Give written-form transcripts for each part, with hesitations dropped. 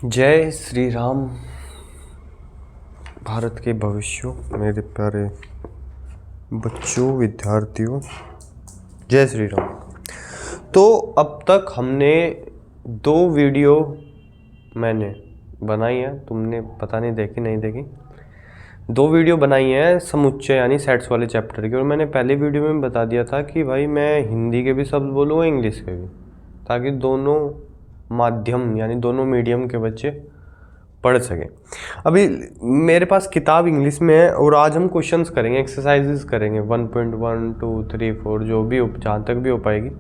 जय श्री राम। भारत के भविष्यों, मेरे प्यारे बच्चों, विद्यार्थियों, जय श्री राम। तो अब तक हमने 2 वीडियो मैंने बनाई है, तुमने पता नहीं देखी नहीं देखी। 2 वीडियो बनाई हैं समुच्चय यानी सेट्स वाले चैप्टर की, और मैंने पहले वीडियो में बता दिया था कि भाई मैं हिंदी के भी शब्द बोलूँगा, इंग्लिश के भी, ताकि दोनों माध्यम यानी दोनों मीडियम के बच्चे पढ़ सकें। अभी मेरे पास किताब इंग्लिश में है और आज हम क्वेश्चंस करेंगे, एक्सरसाइजेस करेंगे 1.1 2 3 4 जो भी जहाँ तक भी हो पाएगी।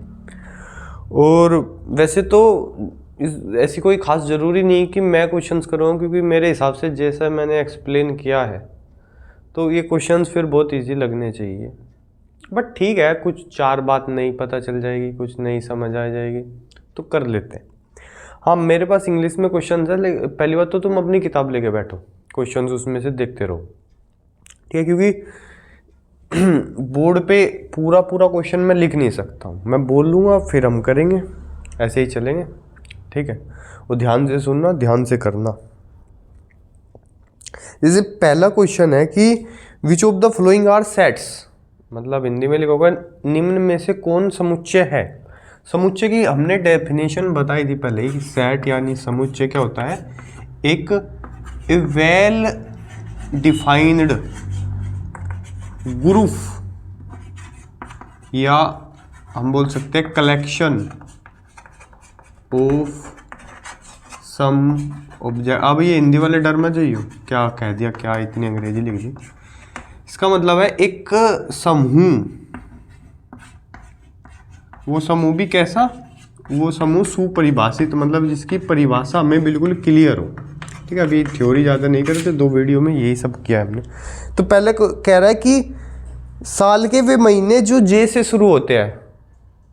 और वैसे तो ऐसी कोई ख़ास ज़रूरी नहीं कि मैं क्वेश्चंस करूँ, क्योंकि मेरे हिसाब से जैसा मैंने एक्सप्लेन किया है तो ये क्वेश्चंस फिर बहुत ईजी लगने चाहिए। बट ठीक है, कुछ 4 बात नहीं पता चल जाएगी, कुछ नहीं समझ आ जाएगी तो कर लेते हैं। हाँ, मेरे पास इंग्लिश में क्वेश्चन है। पहली बात तो तुम अपनी किताब लेके बैठो, क्वेश्चंस उसमें से देखते रहो, ठीक है, क्योंकि बोर्ड पे पूरा क्वेश्चन मैं लिख नहीं सकता हूँ। मैं बोल लूँगा फिर हम करेंगे, ऐसे ही चलेंगे, ठीक है। वो ध्यान से सुनना, ध्यान से करना। जैसे पहला क्वेश्चन है कि which of the following are sets, मतलब हिंदी में लिखोगे निम्न में से कौन समुच्चय है। समुच्चय की हमने डेफिनेशन बताई थी पहले ही। सेट यानी समुच्चय क्या होता है, एक वेल डिफाइंड ग्रुप, या हम बोल सकते हैं कलेक्शन ऑफ सम ऑब्जेक्ट। अब ये हिंदी वाले डर में जाइयो, क्या कह दिया, क्या इतनी अंग्रेजी लिख दी। इसका मतलब है एक समूह। वो समूह भी कैसा, वो समूह सुपरिभाषित, मतलब जिसकी परिभाषा हमें बिल्कुल क्लियर हो, ठीक है। अभी थ्योरी ज़्यादा नहीं करते, 2 वीडियो में यही सब किया है हमने। तो पहले कह रहा है कि साल के वे महीने जो जे से शुरू होते हैं,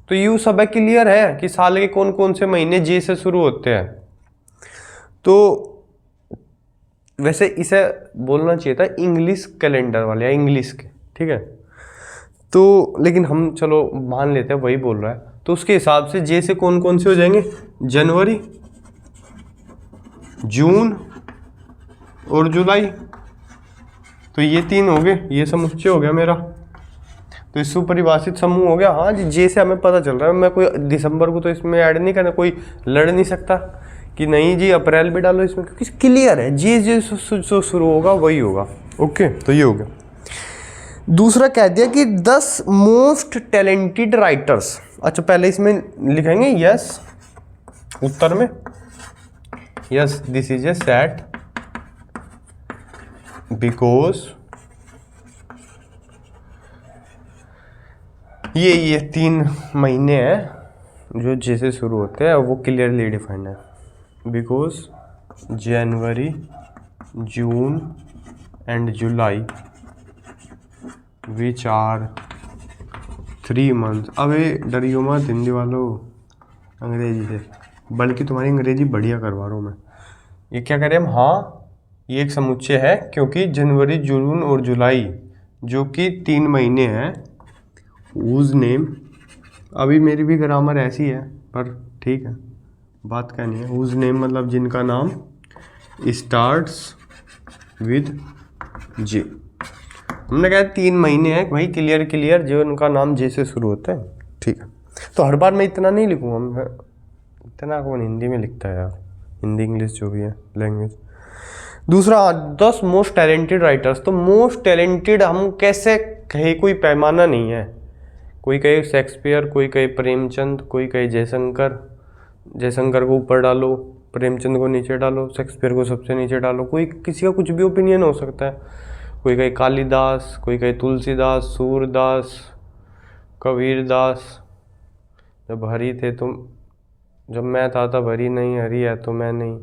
तो यूँ सब क्लियर है कि साल के कौन कौन से महीने जे से शुरू होते हैं। तो वैसे इसे बोलना चाहिए था इंग्लिश कैलेंडर वाले या इंग्लिश के, ठीक है। तो लेकिन हम चलो मान लेते हैं वही बोल रहा है, तो उसके हिसाब से जे से कौन कौन से हो जाएंगे, जनवरी, जून और जुलाई। तो ये 3 हो गए, ये समुच्चय हो गया मेरा। तो इस सुपरिभाषित समूह हो गया। हाँ जी, जे से हमें पता चल रहा है। मैं कोई दिसंबर को तो इसमें ऐड नहीं करना, कोई लड़ नहीं सकता कि नहीं जी अप्रैल भी डालो इसमें, क्योंकि क्लियर है जे जे शुरू होगा वही होगा। ओके, तो ये हो गया। दूसरा कह दिया कि 10 मोस्ट टैलेंटेड राइटर्स। अच्छा, पहले इसमें लिखेंगे यस, उत्तर में yes this is a set because ये 3 महीने हैं जो जैसे शुरू होते हैं, वो क्लियरली डिफाइंड है। Because January, June and July which are 3 month. अबे डरियो मत हिंदी वालों अंग्रेजी से, बल्कि तुम्हारी अंग्रेजी बढ़िया करवा रहा हूँ मैं। ये क्या करें हम, हाँ ये एक समुच्चय है क्योंकि जनवरी, जून और जुलाई जो कि 3 महीने हैं, whose नेम, अभी मेरी भी ग्रामर ऐसी है पर ठीक है, बात क्या नहीं है। whose नेम मतलब जिनका नाम स्टार्ट्स विद जे। हमने कहा 3 महीने हैं भाई, क्लियर जो उनका नाम जे से शुरू होता है, ठीक है। तो हर बार मैं इतना नहीं लिखूँगा, मैं इतना कौन हिंदी में लिखता है यार, हिंदी इंग्लिश जो भी है लैंग्वेज। दूसरा 10 मोस्ट टैलेंटेड राइटर्स। तो मोस्ट टैलेंटेड हम कैसे कहे, कोई पैमाना नहीं है। कोई कहे शेक्सपियर, कोई कहे प्रेमचंद, कोई कहे जयशंकर को ऊपर डालो, प्रेमचंद को नीचे डालो, शेक्सपियर को सबसे नीचे डालो। कोई किसी का कुछ भी ओपिनियन हो सकता है। कोई कहे कालिदास, कोई कहे तुलसीदास, सूरदास, कबीरदास। जब हरि थे तुम, जब मैं था तब हरि नहीं, हरि है तो मैं नहीं,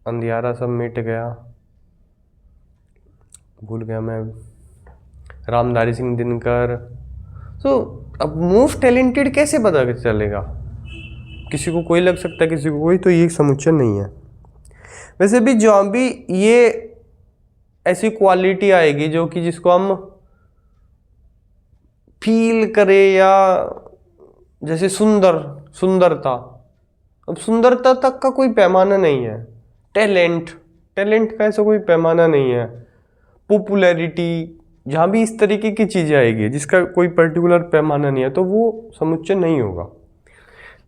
अंधियारा सब मिट गया, भूल गया मैं, रामधारी सिंह दिनकर। तो अब मोस्ट टैलेंटेड कैसे पता चलेगा, किसी को कोई लग सकता है, किसी को कोई, तो ये समुच्चय नहीं है। वैसे भी जो भी ये ऐसी क्वालिटी आएगी जो कि जिसको हम फील करें या जैसे सुंदर, सुंदरता, अब सुंदरता तक का कोई पैमाना नहीं है। टैलेंट, टैलेंट का ऐसा कोई पैमाना नहीं है। पॉपुलैरिटी, जहाँ भी इस तरीके की चीज़ें आएगी जिसका कोई पर्टिकुलर पैमाना नहीं है तो वो समुच्चय नहीं होगा।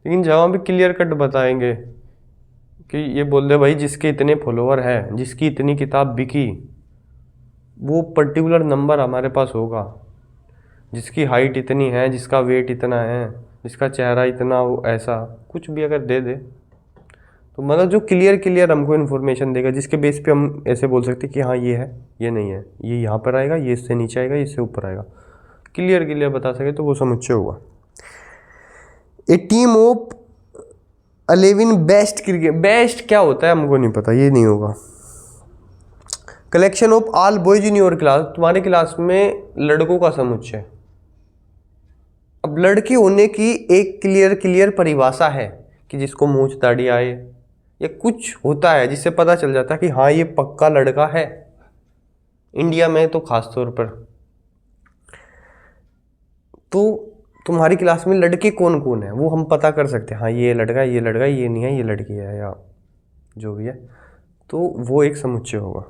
लेकिन जहाँ भी क्लियर कट बताएंगे कि ये बोल दे भाई जिसके इतने फॉलोअर है, जिसकी इतनी किताब बिकी, वो पर्टिकुलर नंबर हमारे पास होगा। जिसकी हाइट इतनी है, जिसका वेट इतना है, जिसका चेहरा इतना, वो ऐसा कुछ भी अगर दे दे तो मतलब जो क्लियर हमको इन्फॉर्मेशन देगा, जिसके बेस पे हम ऐसे बोल सकते कि हाँ ये है, ये नहीं है, ये यहाँ पर आएगा, ये इससे नीचे आएगा, ये इससे ऊपर आएगा, क्लियर बता सके तो वो समुच्चय होगा। A team of 11 best cricket, best क्या होता है हमको नहीं पता, ये नहीं होगा। Collection of all boys in your class, तुम्हारे क्लास में लड़कों का समुच्चय। अब लड़के होने की एक क्लियर परिभाषा है कि जिसको मूंछ दाढ़ी आए या कुछ होता है जिससे पता चल जाता है कि हाँ ये पक्का लड़का है, इंडिया में तो खास तौर पर। तो तुम्हारी क्लास में लड़के कौन कौन है वो हम पता कर सकते हैं, हाँ ये लड़का है, ये लड़का है, ये नहीं है, ये लड़की है, या जो भी है, तो वो एक समुच्चय होगा।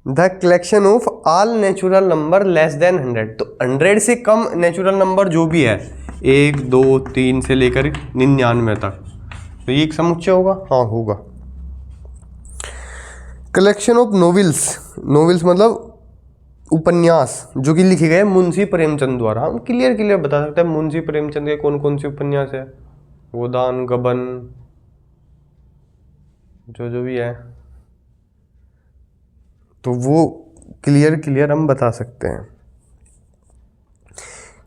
The collection of all natural number less then 100, तो 100 से कम नेचुरल नंबर जो भी है, 1 2 3 से लेकर 99 तक, तो ये एक समुच्चय होगा, हाँ होगा। कलेक्शन ऑफ नॉवेल्स, नॉवेल्स मतलब उपन्यास जो कि लिखे गए मुंशी प्रेमचंद द्वारा, हम क्लियर बता सकते हैं मुंशी प्रेमचंद के कौन कौन से उपन्यास है, गोदान, गबन, जो भी है, तो वो क्लियर हम बता सकते हैं।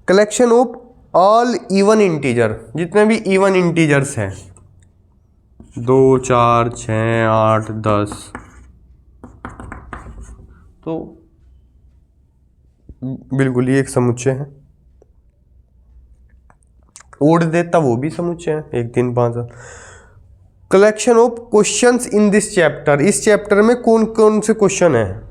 Collection of all even integer, जितने भी इवन इंटीजर्स हैं, 2 4 6 8 10, तो बिल्कुल ये एक समुच्चय है। ओड देता वो भी समुच्चय है, 1 3 5। Collection of questions in this chapter, इस चैप्टर में कौन कौन से क्वेश्चन है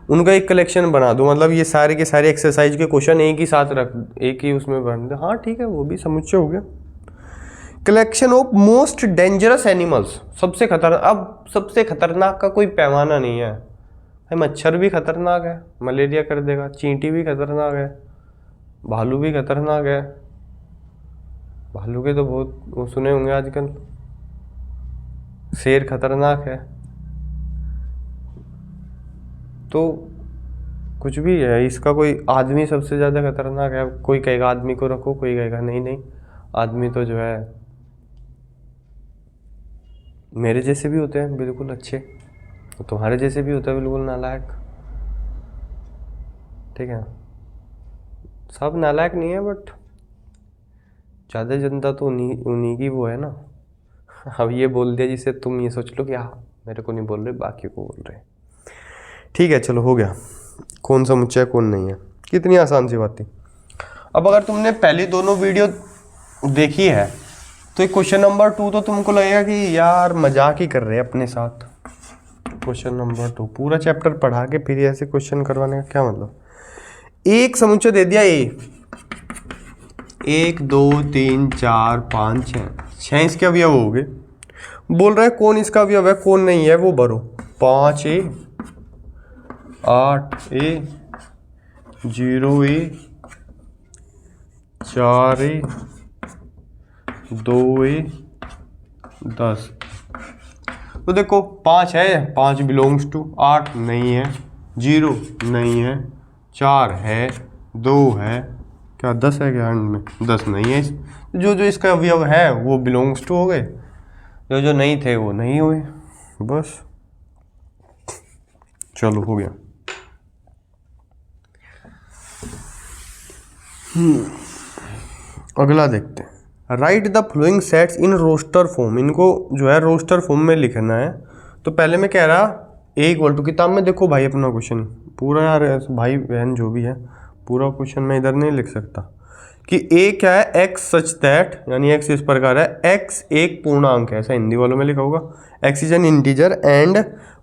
उनका एक कलेक्शन बना दो, मतलब ये सारे के सारे एक्सरसाइज के क्वेश्चन एक ही साथ रख, एक ही उसमें भर दो, हाँ ठीक है वो भी समुच्चय हो गया। Collection of most dangerous animals, सबसे खतरनाक, अब सबसे खतरनाक का कोई पैमाना नहीं है, मच्छर भी खतरनाक है, मलेरिया कर देगा, चींटी भी खतरनाक है, भालू भी खतरनाक है, भालू के तो बहुत वो सुने होंगे आजकल, शेर खतरनाक है, तो कुछ भी है, इसका कोई आदमी सबसे ज़्यादा खतरनाक है, कोई कहेगा आदमी को रखो, कोई कहेगा नहीं आदमी तो जो है मेरे जैसे भी होते हैं बिल्कुल अच्छे, तो तुम्हारे जैसे भी होता है बिल्कुल नालायक, ठीक है, सब नालायक नहीं है बट ज़्यादा जनता तो उन्हीं की वो है ना। अब ये बोल दिया जिससे तुम ये सोच लो कि हाँ मेरे को नहीं बोल रहे, बाकी को बोल रहे, ठीक है चलो हो गया, कौन समुच्चय कौन नहीं है, कितनी आसान सी बात थी। अब अगर तुमने पहली दोनों वीडियो देखी है तो क्वेश्चन नंबर 2 तो तुमको लगेगा कि यार मजाक ही कर रहे हैं अपने साथ। क्वेश्चन नंबर 2 पूरा चैप्टर पढ़ा के फिर ऐसे क्वेश्चन करवाने का क्या मतलब। एक समुच्चय दे दिया ए, 1 2 3 4 5 6 इसके अवयव हो गए, बोल रहा है कौन इसका अवयव है कौन नहीं है वो भरो। 5A 8A 0A 4A 2A 10, तो देखो 5 है, 5 बिलोंग्स टू, 8 नहीं है, 0 नहीं है, 4 है, 2 है, क्या 10 है क्या एंड में, 10 नहीं है, जो जो इसका अवयव है वो बिलोंग्स टू हो गए, जो जो नहीं थे वो नहीं हुए, बस चलो हो गया। अगला देखते हैं, write the following sets in roster form, इनको जो है रोस्टर फॉर्म में लिखना है। तो पहले मैं कह रहा ए इक्वल टू, किताब में देखो भाई अपना क्वेश्चन पूरा, यार भाई बहन जो भी है पूरा क्वेश्चन मैं इधर नहीं लिख सकता, कि ए क्या है, एक्स सच दैट, यानी एक्स इस प्रकार है, एक्स एक पूर्णांक है, ऐसा हिंदी वालों में लिखा होगा, x is an integer and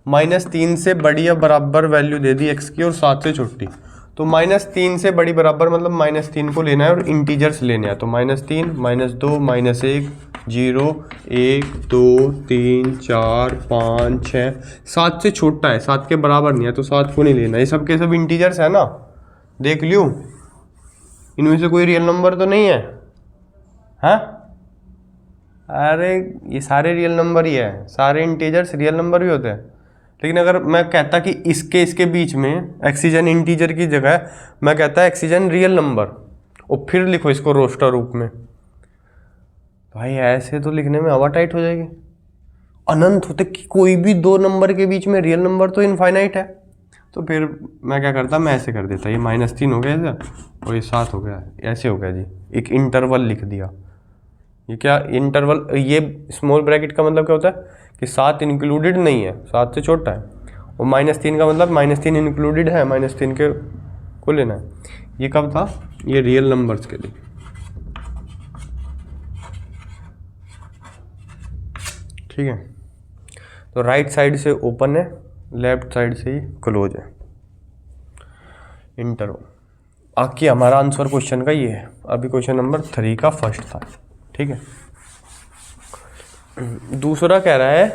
-3 से बड़ी या बराबर वैल्यू दे दी एक्स की और 7 से छोटी, तो -3 से बड़ी बराबर मतलब -3 को लेना है और इंटीजर्स लेने हैं। तो -3, -2, -1, 0, 1, 2, 3, 4, 5, 6, 7 से छोटा है, 7 के बराबर नहीं है तो 7 को नहीं लेना। ये सब के सब इंटीजर्स है ना, देख लियो इनमें से कोई रियल नंबर तो नहीं है। हाँ अरे ये सारे रियल नंबर ही है, सारे इंटीजर्स रियल नंबर भी होते हैं। लेकिन अगर मैं कहता कि इसके बीच में ऑक्सीजन इंटीजर की जगह मैं कहता ऑक्सीजन रियल नंबर और फिर लिखो इसको रोस्टर रूप में, भाई ऐसे तो लिखने में हवा टाइट हो जाएगी। अनंत होते कि कोई भी दो नंबर के बीच में रियल नंबर तो इनफाइनाइट है। तो फिर मैं क्या करता, मैं ऐसे कर देता, ये -3 हो गया ऐसा और ये 7 हो गया, ऐसे हो गया जी, एक इंटरवल लिख दिया। ये क्या इंटरवल, ये स्मॉल ब्रैकेट का मतलब क्या होता है कि 7 इंक्लूडेड नहीं है, 7 से छोटा है, और -3 का मतलब -3 इंक्लूडेड है, -3 के को लेना है। ये कब था, ये रियल नंबर्स के लिए। ठीक है, तो राइट साइड से ओपन है, लेफ्ट साइड से ही क्लोज है इंटरवल। आखिर हमारा आंसर क्वेश्चन का ये है। अभी क्वेश्चन नंबर 3 का फर्स्ट था। ठीक है, दूसरा कह रहा है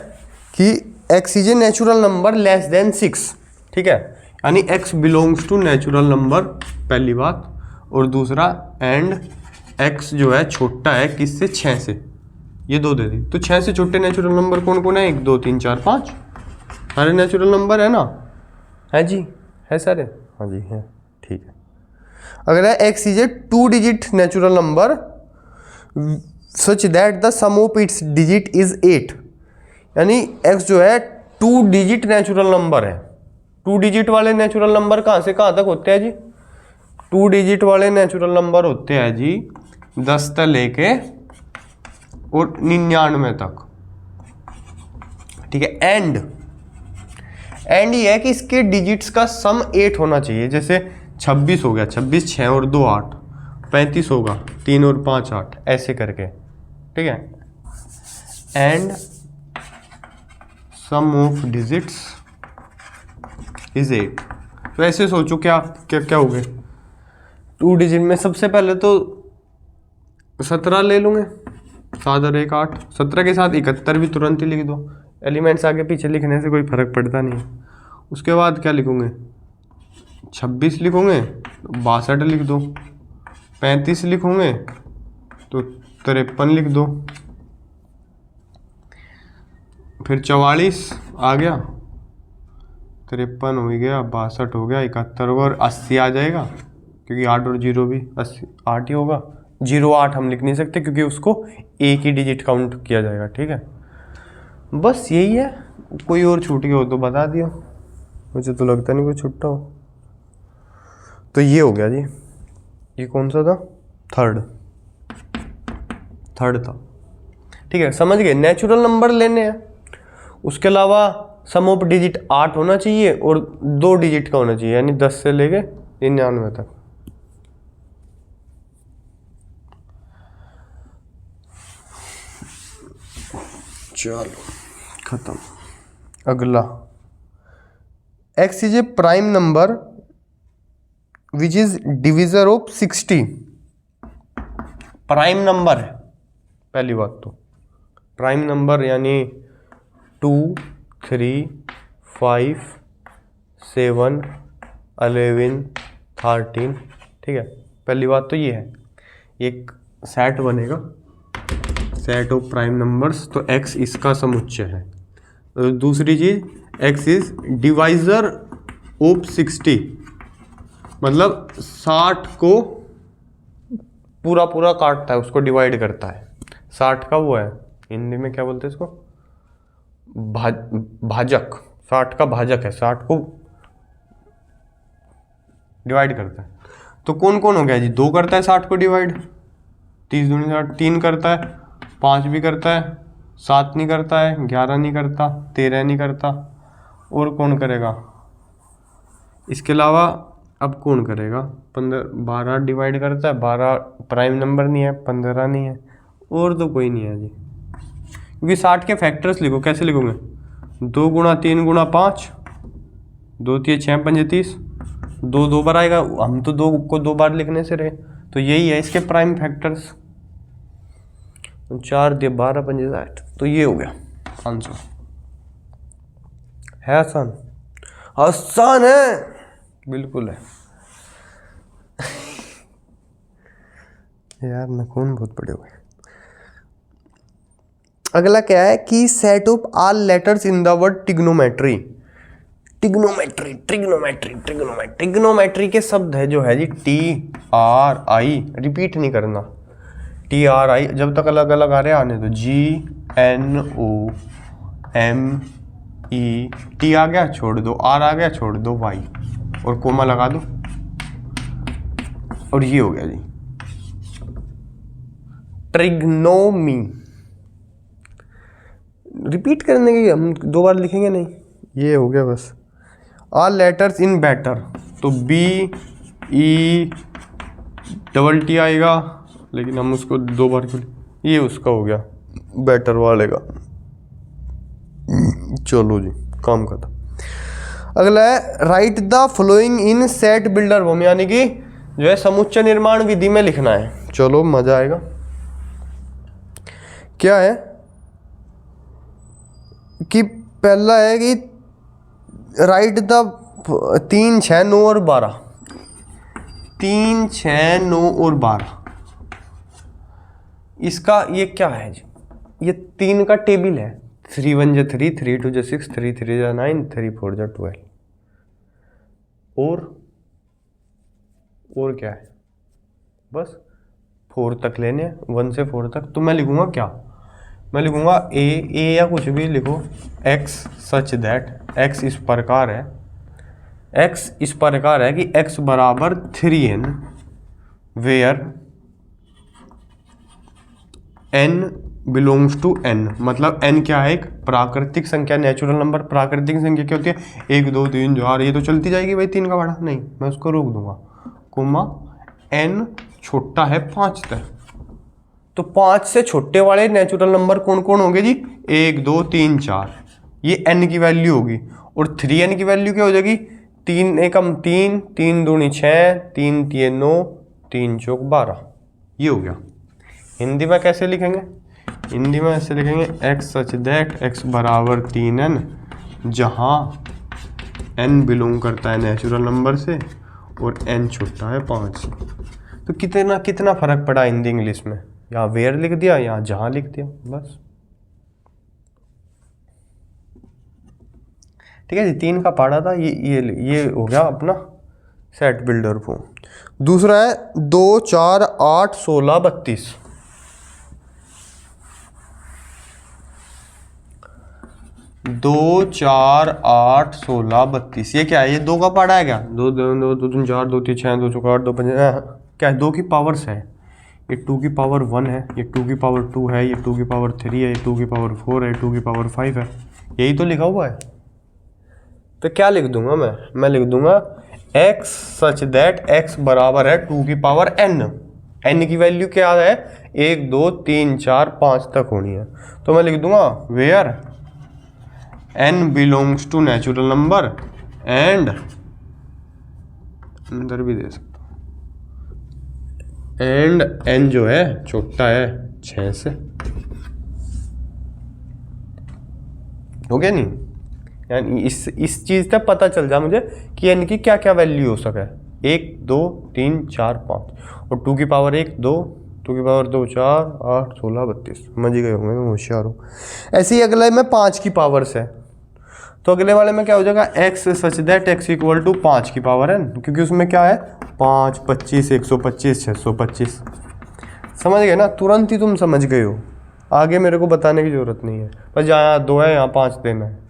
कि x is a natural number less than 6। ठीक है, यानी x belongs to natural number, पहली बात। और दूसरा एंड x जो है छोटा है किससे, 6 से। ये दो दे दी, तो 6 से छोटे नेचुरल नंबर कौन कौन है, 1, 2, 3, 4, 5 सारे नेचुरल नंबर है ना, है जी, है सारे, हाँ जी है। ठीक है, अगर है x is a 2 digit natural number such that the sum of its digit is 8, यानी x जो है 2 डिजिट नेचुरल नंबर है। 2 डिजिट वाले नेचुरल नंबर कहाँ से कहाँ तक होते हैं जी, 2 डिजिट वाले नेचुरल नंबर होते हैं जी 10 से लेके और 99 तक। ठीक है, एंड ये है कि इसके डिजिट्स का सम 8 होना चाहिए। जैसे 26 हो गया, 26 6 और 2 8, 35 होगा 3 और 5 8, ऐसे करके। ठीक है, and sum of digits is 8। तो ऐसे सोचो क्या क्या क्या हो गए 2 डिजिट में। सबसे पहले तो 17 ले लूँगे, 7 और 1 8, 17 के साथ 71 भी तुरंत ही लिख दो, एलिमेंट्स आगे पीछे लिखने से कोई फर्क पड़ता नहीं है। उसके बाद क्या लिखूँगे, 26 लिखूँगे तो 62 लिख दो, 35 लिखूँगे तो 53 लिख दो, फिर 44 आ गया, 53 हो गया, 62 हो गया, 71 होगा और 80 आ जाएगा, क्योंकि 8 और 0 भी 80 8 ही होगा। 0 8 हम लिख नहीं सकते क्योंकि उसको एक ही डिजिट काउंट किया जाएगा। ठीक है, बस यही है। कोई और छूट गया हो तो बता दियो, मुझे तो लगता नहीं कोई छूटा हो। तो ये हो गया जी, ये कौन सा था, थर्ड था। ठीक है, समझ गए, नेचुरल नंबर लेने हैं। उसके अलावा सम ऑफ डिजिट 8 होना चाहिए और 2 डिजिट का होना चाहिए, यानी 10 से लेके 99 तक। चलो खत्म। अगला, x is a prime number which is divisor of 60। Prime number है, पहली बात तो प्राइम नंबर यानी 2 3 5 7 11 13। ठीक है, पहली बात तो ये है, एक सेट बनेगा, सेट ऑफ प्राइम नंबर्स, तो x इसका समुच्चय है। तो दूसरी चीज, x इज डिवाइजर ऑफ 60, मतलब 60 को पूरा पूरा काटता है, उसको डिवाइड करता है। 60 का वो है, हिंदी में क्या बोलते हैं इसको, भाजक। 60 का भाजक है, 60 को डिवाइड करता है। तो कौन कौन हो गया जी, 2 करता है 60 को डिवाइड, 30 दूनी 60, 3 करता है, 5 भी करता है, 7 नहीं करता है, 11 नहीं करता, 13 नहीं करता, और कौन करेगा इसके अलावा, अब कौन करेगा, 12 डिवाइड करता है, 12 प्राइम नंबर नहीं है, 15 नहीं है, और तो कोई नहीं है जी। क्योंकि 60 के फैक्टर्स लिखो, कैसे लिखोगे, 2 गुणा 3 गुणा 5, 2 3 6 5 30, दो दो बार आएगा, हम तो दो को दो बार लिखने से रहे, तो यही है इसके प्राइम फैक्टर्स। 4 दिए 12 पंजे 60, तो ये हो गया आंसर। है आसान? आसान है, बिल्कुल है। यार नखून बहुत बड़े हुए। अगला क्या है कि set of all letters in the word trigonometry. Trigonometry trigonometry trigonometry trigonometry के शब्द है जो है जी TRI, रिपीट नहीं करना, TRI जब तक अलग अलग आ रहे आने दो। GNOME, T आ गया छोड़ दो, R आ गया छोड़ दो, Y और कोमा लगा दो, और ये हो गया जी ट्रिग्नोमी। रिपीट करने के हम दो बार लिखेंगे नहीं, ये हो गया बस। ऑल लेटर्स इन बेटर, तो BETT आएगा, लेकिन हम उसको दो बार क्यों, ये उसका हो गया बेटर वाले का। चलो जी काम खत्म। अगला है right the following in set builder form, यानी कि जो है समुच्चय निर्माण विधि में लिखना है। चलो मजा आएगा। क्या है कि पहला है कि राइट द 3 6 9 और 12, 3 6 9 और 12, इसका ये क्या है जी, ये 3 का टेबल है। 3 1 जा 3, 3 2 जा 6, 3 3 जा 9, 3 4 जा 12। और क्या है, बस 4 तक लेने हैं, 1 से 4 तक। तो मैं लिखूंगा क्या, मैं लिखूंगा ए या कुछ भी लिखो, x सच दैट, x इस प्रकार है, x इस प्रकार है कि x बराबर 3n where n belongs to n, मतलब n क्या है, एक प्राकृतिक संख्या, नेचुरल नंबर। प्राकृतिक संख्या क्या होती है, 1 2 3 4, ये तो चलती जाएगी भाई 3 का बड़ा नहीं, मैं उसको रोक दूंगा, कोमा n छोटा है 5 तक। तो 5 से छोटे वाले नेचुरल नंबर कौन कौन होंगे जी, 1 2 3 4, ये n की वैल्यू होगी। और 3n की वैल्यू क्या हो जाएगी, 3 एकम 3, 3 दूनी 6, 3 3 9, 3 चौक 12, ये हो गया। हिंदी में कैसे लिखेंगे, हिंदी में ऐसे लिखेंगे x सच दैट x बराबर 3n, जहाँ n बिलोंग करता है नेचुरल नंबर से और n छोटा है 5। तो कितना फर्क पड़ा हिंदी इंग्लिश में, यहाँ वेयर लिख दिया, यहाँ जहाँ लिख दिया, बस। ठीक है जी, 3 का पढ़ा था, ये हो गया अपना सेट बिल्डर फॉर्म। दूसरा है 2 4 8 16 32। 2 4 8 16 32, ये क्या है, ये 2 का पढ़ा है क्या, 2 2 2 2 3 4 2 3 6 2 4 8 2 5, क्या है, 2 की पावर्स है, ये 2 की पावर 1 है, ये 2 की पावर 2 है, ये 2 की पावर 3 है, ये 2 की पावर 4 है, 2 की पावर 5 है, यही तो लिखा हुआ है। तो क्या लिख दूंगा मैं लिख दूंगा x सच दैट x बराबर है 2 की पावर n। n की वैल्यू क्या है, 1 2 3 4 5 तक होनी है। तो मैं लिख दूंगा where n belongs to natural number and, अंदर भी दे सकता हूँ, एंड n जो है छोटा है 6 से। हो गया नहीं, यानी इस चीज़ तक पता चल जा मुझे कि n की क्या क्या वैल्यू हो सके, 1 2 3 4 5, और 2 की पावर 1 2, 2 की पावर 2 4 8 16 32, समझ ही गए होंगे, मैं होशियार हूँ। ऐसे ही अगले में 5 की पावर्स है, तो अगले वाले में क्या हो जाएगा, x such that x equal to 5 की पावर n, क्योंकि उसमें क्या है 5 25 125 625। समझ गए ना, तुरंत ही तुम समझ गए हो, आगे मेरे को बताने की ज़रूरत नहीं है। बस यहाँ 2 है, यहाँ 5 देना है,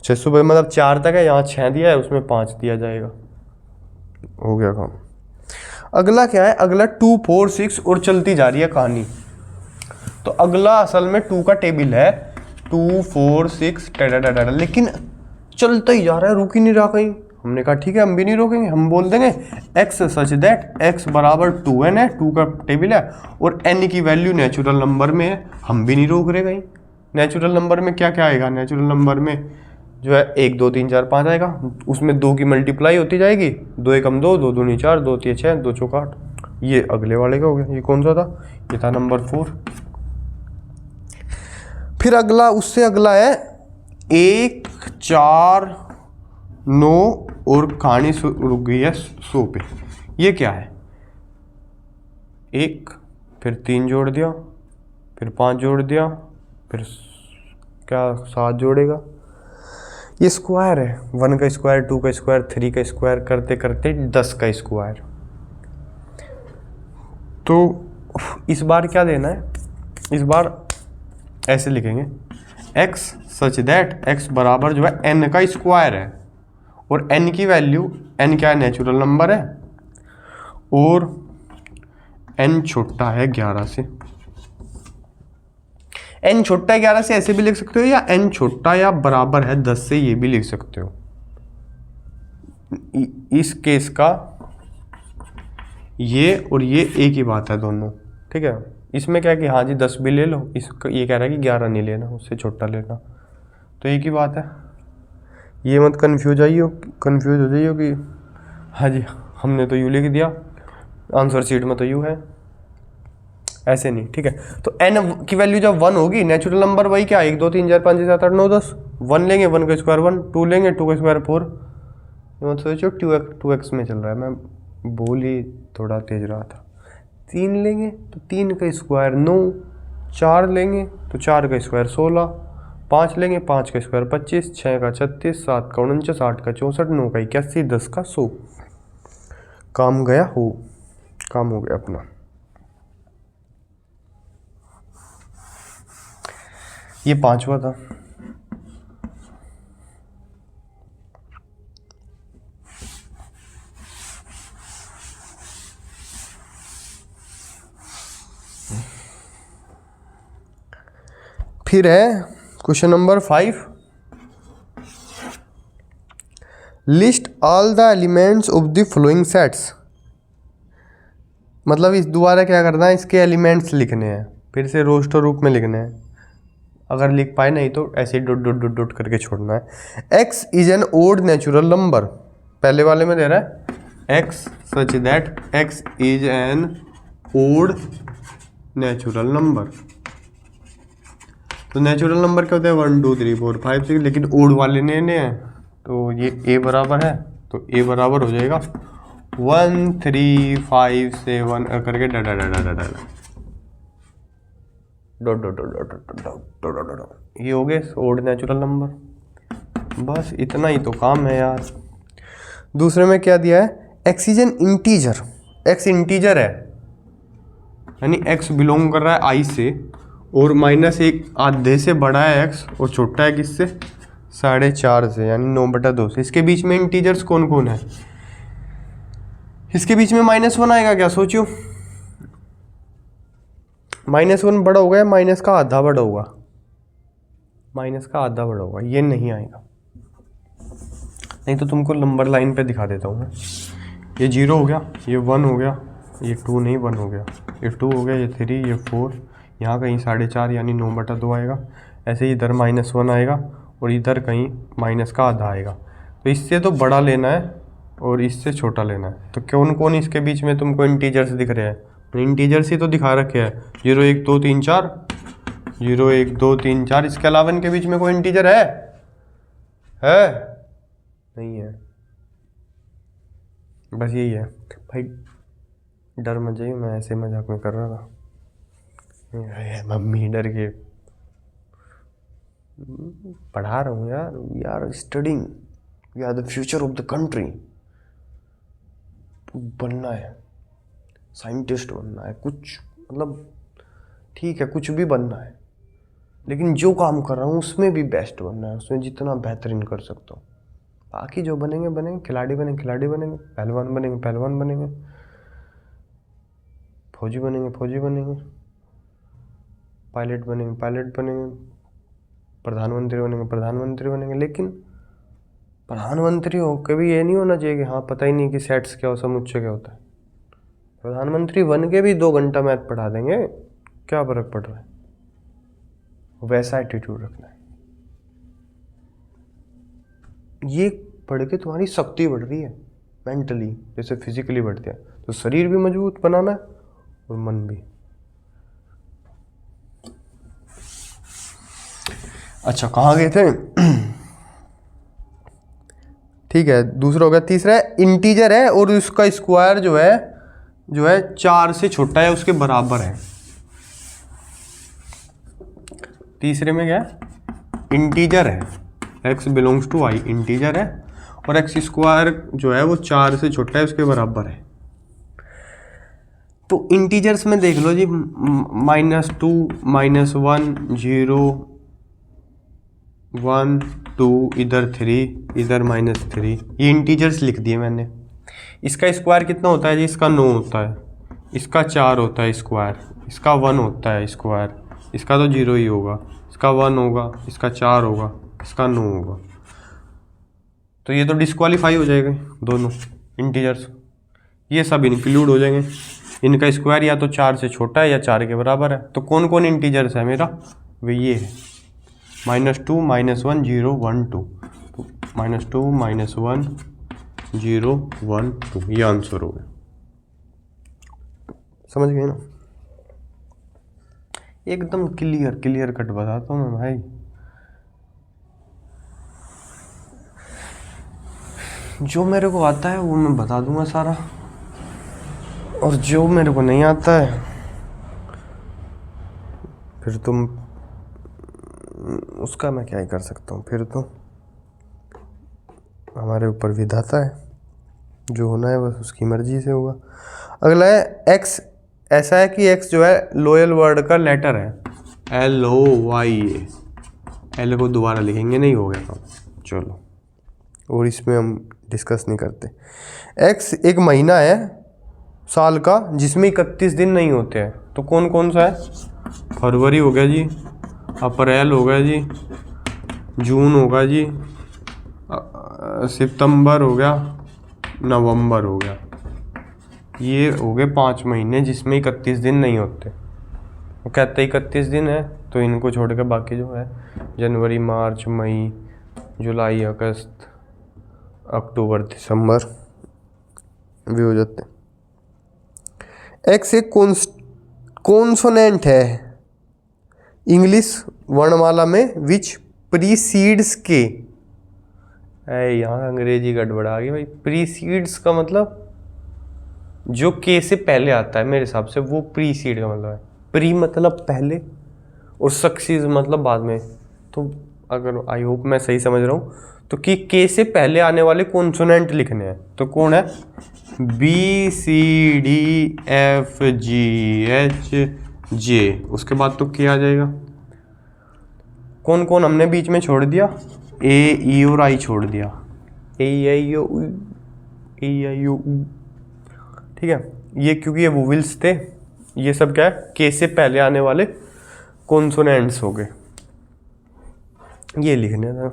600 मतलब 4 तक है, यहाँ 6 दिया है, उसमें 5 दिया जाएगा, हो गया काम। अगला क्या है, अगला 2 4 6 और चलती जा रही है कहानी। तो अगला असल में 2 का टेबल है, 2 4 6 टेढ़ा, लेकिन चलता ही जा रहा है, रुक ही नहीं रहा कहीं। हमने कहा ठीक है, हम भी नहीं रोकेंगे, हम बोल देंगे x सच दैट x बराबर 2n है, 2 का टेबल है और n की वैल्यू नेचुरल नंबर में है, हम भी नहीं रोक रहे कहीं। नेचुरल नंबर में क्या क्या आएगा, नेचुरल नंबर में जो है 1 2 3 4 5 आएगा, उसमें 2 की मल्टीप्लाई होती जाएगी, 2 एकम 2, 2 दूनी 4, 2 तिये 6, 2 चौका 8। ये अगले वाले का हो गया। ये कौन सा था? ये था नंबर 4। फिर अगला, उससे अगला है 1 4 9 और कहानी रुक गई है 100 पे। ये क्या है? 1 फिर 3 जोड़ दिया, फिर 5 जोड़ दिया, फिर क्या 7 जोड़ेगा। ये स्क्वायर है, 1 का स्क्वायर, 2 का स्क्वायर, 3 का स्क्वायर करते करते 10 का स्क्वायर। तो इस बार क्या देना है? इस बार ऐसे लिखेंगे x सच दैट x बराबर जो है n का स्क्वायर है, और n की वैल्यू, n क्या है? नेचुरल नंबर है, और n छोटा है 11 से। n छोटा है 11 से ऐसे भी लिख सकते हो, या n छोटा या बराबर है 10 से, ये भी लिख सकते हो। इस केस का ये और ये एक ही बात है दोनों, ठीक है। इसमें क्या है कि हाँ जी 10 भी ले लो, ये कह रहा है कि 11 नहीं लेना, उससे छोटा लेना, तो एक ही बात है। ये मत कंफ्यूज हो जाइए कि हाँ जी हमने तो यू लिख दिया, आंसर शीट में तो यू है, ऐसे नहीं, ठीक है। तो n की वैल्यू जब 1 होगी, नेचुरल नंबर वही क्या, 1 2 3 4 5 6 7 8 9 10, 1 लेंगे 1 का स्क्वायर 1, 2 लेंगे 2 का स्क्वायर 4। मत सोचो 2x में चल रहा है, मैं बोल ही थोड़ा तेज रहा था। 3 लेंगे तो 3 का स्क्वायर 9, 4 लेंगे तो 4 का स्क्वायर 16, 5 लेंगे 5 का स्क्वायर 25, 6 का 36, 7 का 49, 8 का 64, 9 का 81, 10 का 100। काम गया हो, काम हो गया अपना। ये 5वां था। फिर है question number 5, list all the elements of the following sets. मतलब इस दोबारा क्या करना है, इसके एलिमेंट्स लिखने हैं, फिर से रोस्टर रूप में लिखने हैं। अगर लिख पाए नहीं तो ऐसे ही डॉट डॉट डॉट डॉट करके छोड़ना है। x is an odd natural number, पहले वाले में दे रहा है x such that x is an odd natural number. तो नेचुरल नंबर क्या होता है? 1 2 3 4 5 6, लेकिन ओड वाले ने हैं, तो ये a बराबर है, तो a बराबर हो जाएगा 1 3 5 7 करके डा डा डा डा डा डा dot dot dot dot dot dot dot. ये हो गए ओड नेचुरल नंबर। बस इतना ही तो काम है यार। दूसरे में क्या दिया है? x is N integer, x integer है, यानी x बिलोंग कर रहा है i से, और -1 आधे से बड़ा है x, और छोटा है किससे? 4.5 से, यानी 9/2 से। इसके बीच में इंटीजर्स कौन कौन है? इसके बीच में -1 आएगा क्या? सोचियो, -1 बड़ा होगा या माइनस का आधा बड़ा होगा? माइनस का आधा बड़ा होगा, ये नहीं आएगा। नहीं तो तुमको नंबर लाइन पे दिखा देता हूँ मैं। ये 0 हो गया, ये 1 हो गया, ये 2 नहीं 1 हो गया, ये 2 हो गया, ये 3, ये 4, यहाँ कहीं 4.5 यानी 9/2 आएगा। ऐसे ही इधर -1 आएगा, और इधर कहीं माइनस का आधा आएगा। तो इससे तो बड़ा लेना है और इससे छोटा लेना है। तो कौन कौन इसके बीच में तुमको इंटीजर्स दिख रहे हैं? इंटीजर्स ही तो दिखा रखे हैं, 0 1 2 3 4, 0 1 2 3 4। इसके अलावा इनके बीच में कोई इंटीजर है? नहीं है, बस यही है भाई। डर मत जाइए, मैं ऐसे मजाक में कर रहा था। मम्मी डर के पढ़ा रहा हूँ यार, we are studying, we are the future of the country. बनना है, साइंटिस्ट बनना है, कुछ मतलब ठीक है कुछ भी बनना है, लेकिन जो काम कर रहा हूँ उसमें भी बेस्ट बनना है, उसमें जितना बेहतरीन कर सकता हूँ। बाकी जो बनेंगे बनेंगे, खिलाड़ी बनेंगे खिलाड़ी बनेंगे, पहलवान बनेंगे पहलवान बनेंगे, फौजी बनेंगे फौजी बनेंगे, पायलट बनेंगे पायलट बनेंगे, प्रधानमंत्री बनेंगे प्रधानमंत्री बनेंगे। लेकिन प्रधानमंत्री हो कभी ये नहीं होना चाहिए कि हाँ पता ही नहीं कि सेट्स क्या हो, समुच्चय क्या होता है। प्रधानमंत्री बन के भी 2 घंटा मैथ पढ़ा देंगे, क्या फर्क पड़ रहा है? वैसा एटीट्यूड रखना है। ये पढ़ के तुम्हारी शक्ति बढ़ रही है मेंटली, जैसे फिजिकली बढ़ती है, तो शरीर भी मजबूत बनाना है और मन भी। अच्छा कहाँ गए थे? ठीक है, दूसरा हो गया। तीसरा है इंटीजर है और उसका स्क्वायर जो है 4 से छोटा है उसके बराबर है। तीसरे में क्या है? इंटीजर है, x belongs to i, integer है और एक्स स्क्वायर जो है वो 4 से छोटा है उसके बराबर है। तो इंटीजर्स में देख लो जी, -2, -1, 0, 1, 2, इधर 3, इधर -3, ये इंटीजर्स लिख दिए मैंने। इसका स्क्वायर कितना होता है जी? इसका 9 होता है, इसका 4 होता है स्क्वायर, इसका 1 होता है स्क्वायर, इसका तो 0 ही होगा, इसका 1 होगा, इसका 4 होगा, इसका 9 होगा। तो ये तो डिस्क्वालीफाई हो जाएगा दोनों इंटीजर्स, ये सब इंक्लूड हो जाएंगे। इनका स्क्वायर या तो 4 से छोटा है या 4 के बराबर है। तो कौन कौन इंटीजर्स है मेरा? वे ये है -2, -1, 0, 1, 2, तो -2, -1, 0, 1, 2, ये आंसर हो गया। समझ गए ना? एकदम क्लियर कट बताता हूँ मैं भाई। जो मेरे को आता है वो मैं बता दूंगा सारा, और जो मेरे को नहीं आता है फिर तुम उसका मैं क्या ही कर सकता हूँ, फिर तो हमारे ऊपर विधाता है, जो होना है बस उसकी मर्जी से होगा। अगला है एक्स। ऐसा है कि एक्स जो है लोयल वर्ड का लेटर है, LOYA। एल को दोबारा लिखेंगे, नहीं हो गया काम, चलो, और इसमें हम डिस्कस नहीं करते। एक्स एक महीना है साल का जिसमें 31 दिन नहीं होते हैं, तो कौन कौन सा है? फरवरी हो गया जी, अप्रैल हो गया जी, जून होगा जी, सितंबर हो गया, नवंबर हो गया। ये हो गए 5 महीने जिसमें 31 दिन नहीं होते। वो कहते 31 दिन है, तो इनको छोड़ के बाकी जो है जनवरी, मार्च, मई, जुलाई, अगस्त, अक्टूबर, दिसंबर भी हो जाते। एक्स एक कॉन्सोनेंट है इंग्लिश वर्णमाला में विच प्रीसीड्स के। यहाँ अंग्रेजी गड़बड़ा गई भाई। प्रीसीड्स का मतलब जो के से पहले आता है, मेरे हिसाब से वो प्रीसीड का मतलब है। प्री मतलब पहले और सक्सीड मतलब बाद में। तो अगर आई होप मैं सही समझ रहा हूँ, तो कि के से पहले आने वाले कॉन्सोनेंट लिखने हैं, तो कौन है? BCDFGHJ, उसके बाद तो क्या आ जाएगा? कौन कौन हमने बीच में छोड़ दिया? A, E और I छोड़ दिया, A, E, I, O, U। ठीक है, ये क्योंकि ये वोवेल्स थे, ये सब क्या है? के से पहले आने वाले कॉन्सोनेंट्स हो गए, ये लिखने था।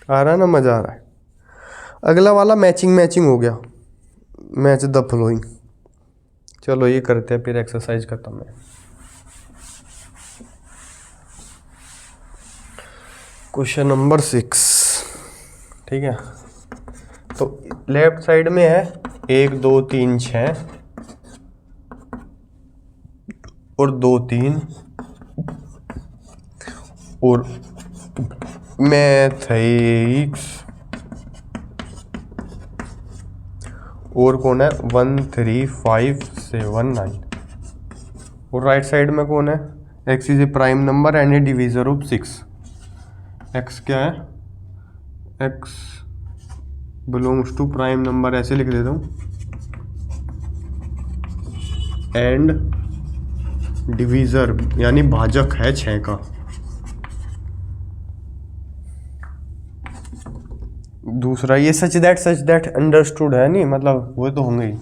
आ रहा है ना, मज़ा आ रहा है। अगला वाला मैचिंग हो गया, मैच द फ्लोइंग। चलो ये करते हैं, फिर एक्सरसाइज खत्म है। क्वेश्चन नंबर 6, ठीक है। तो लेफ्ट साइड में है 1, 2, 3, 6 और 2, 3 और मैथ्स, और कौन है? 1, 3, 5, 7, 9। और राइट साइड में कौन है? X is a prime number and a divisor of 6। X क्या है? X belongs to prime number, ऐसे लिख देता हूँ, एंड डिवीजर यानी भाजक है 6 का। दूसरा ये सच दैट अंडरस्टूड है, नहीं मतलब वो तो होंगे ही,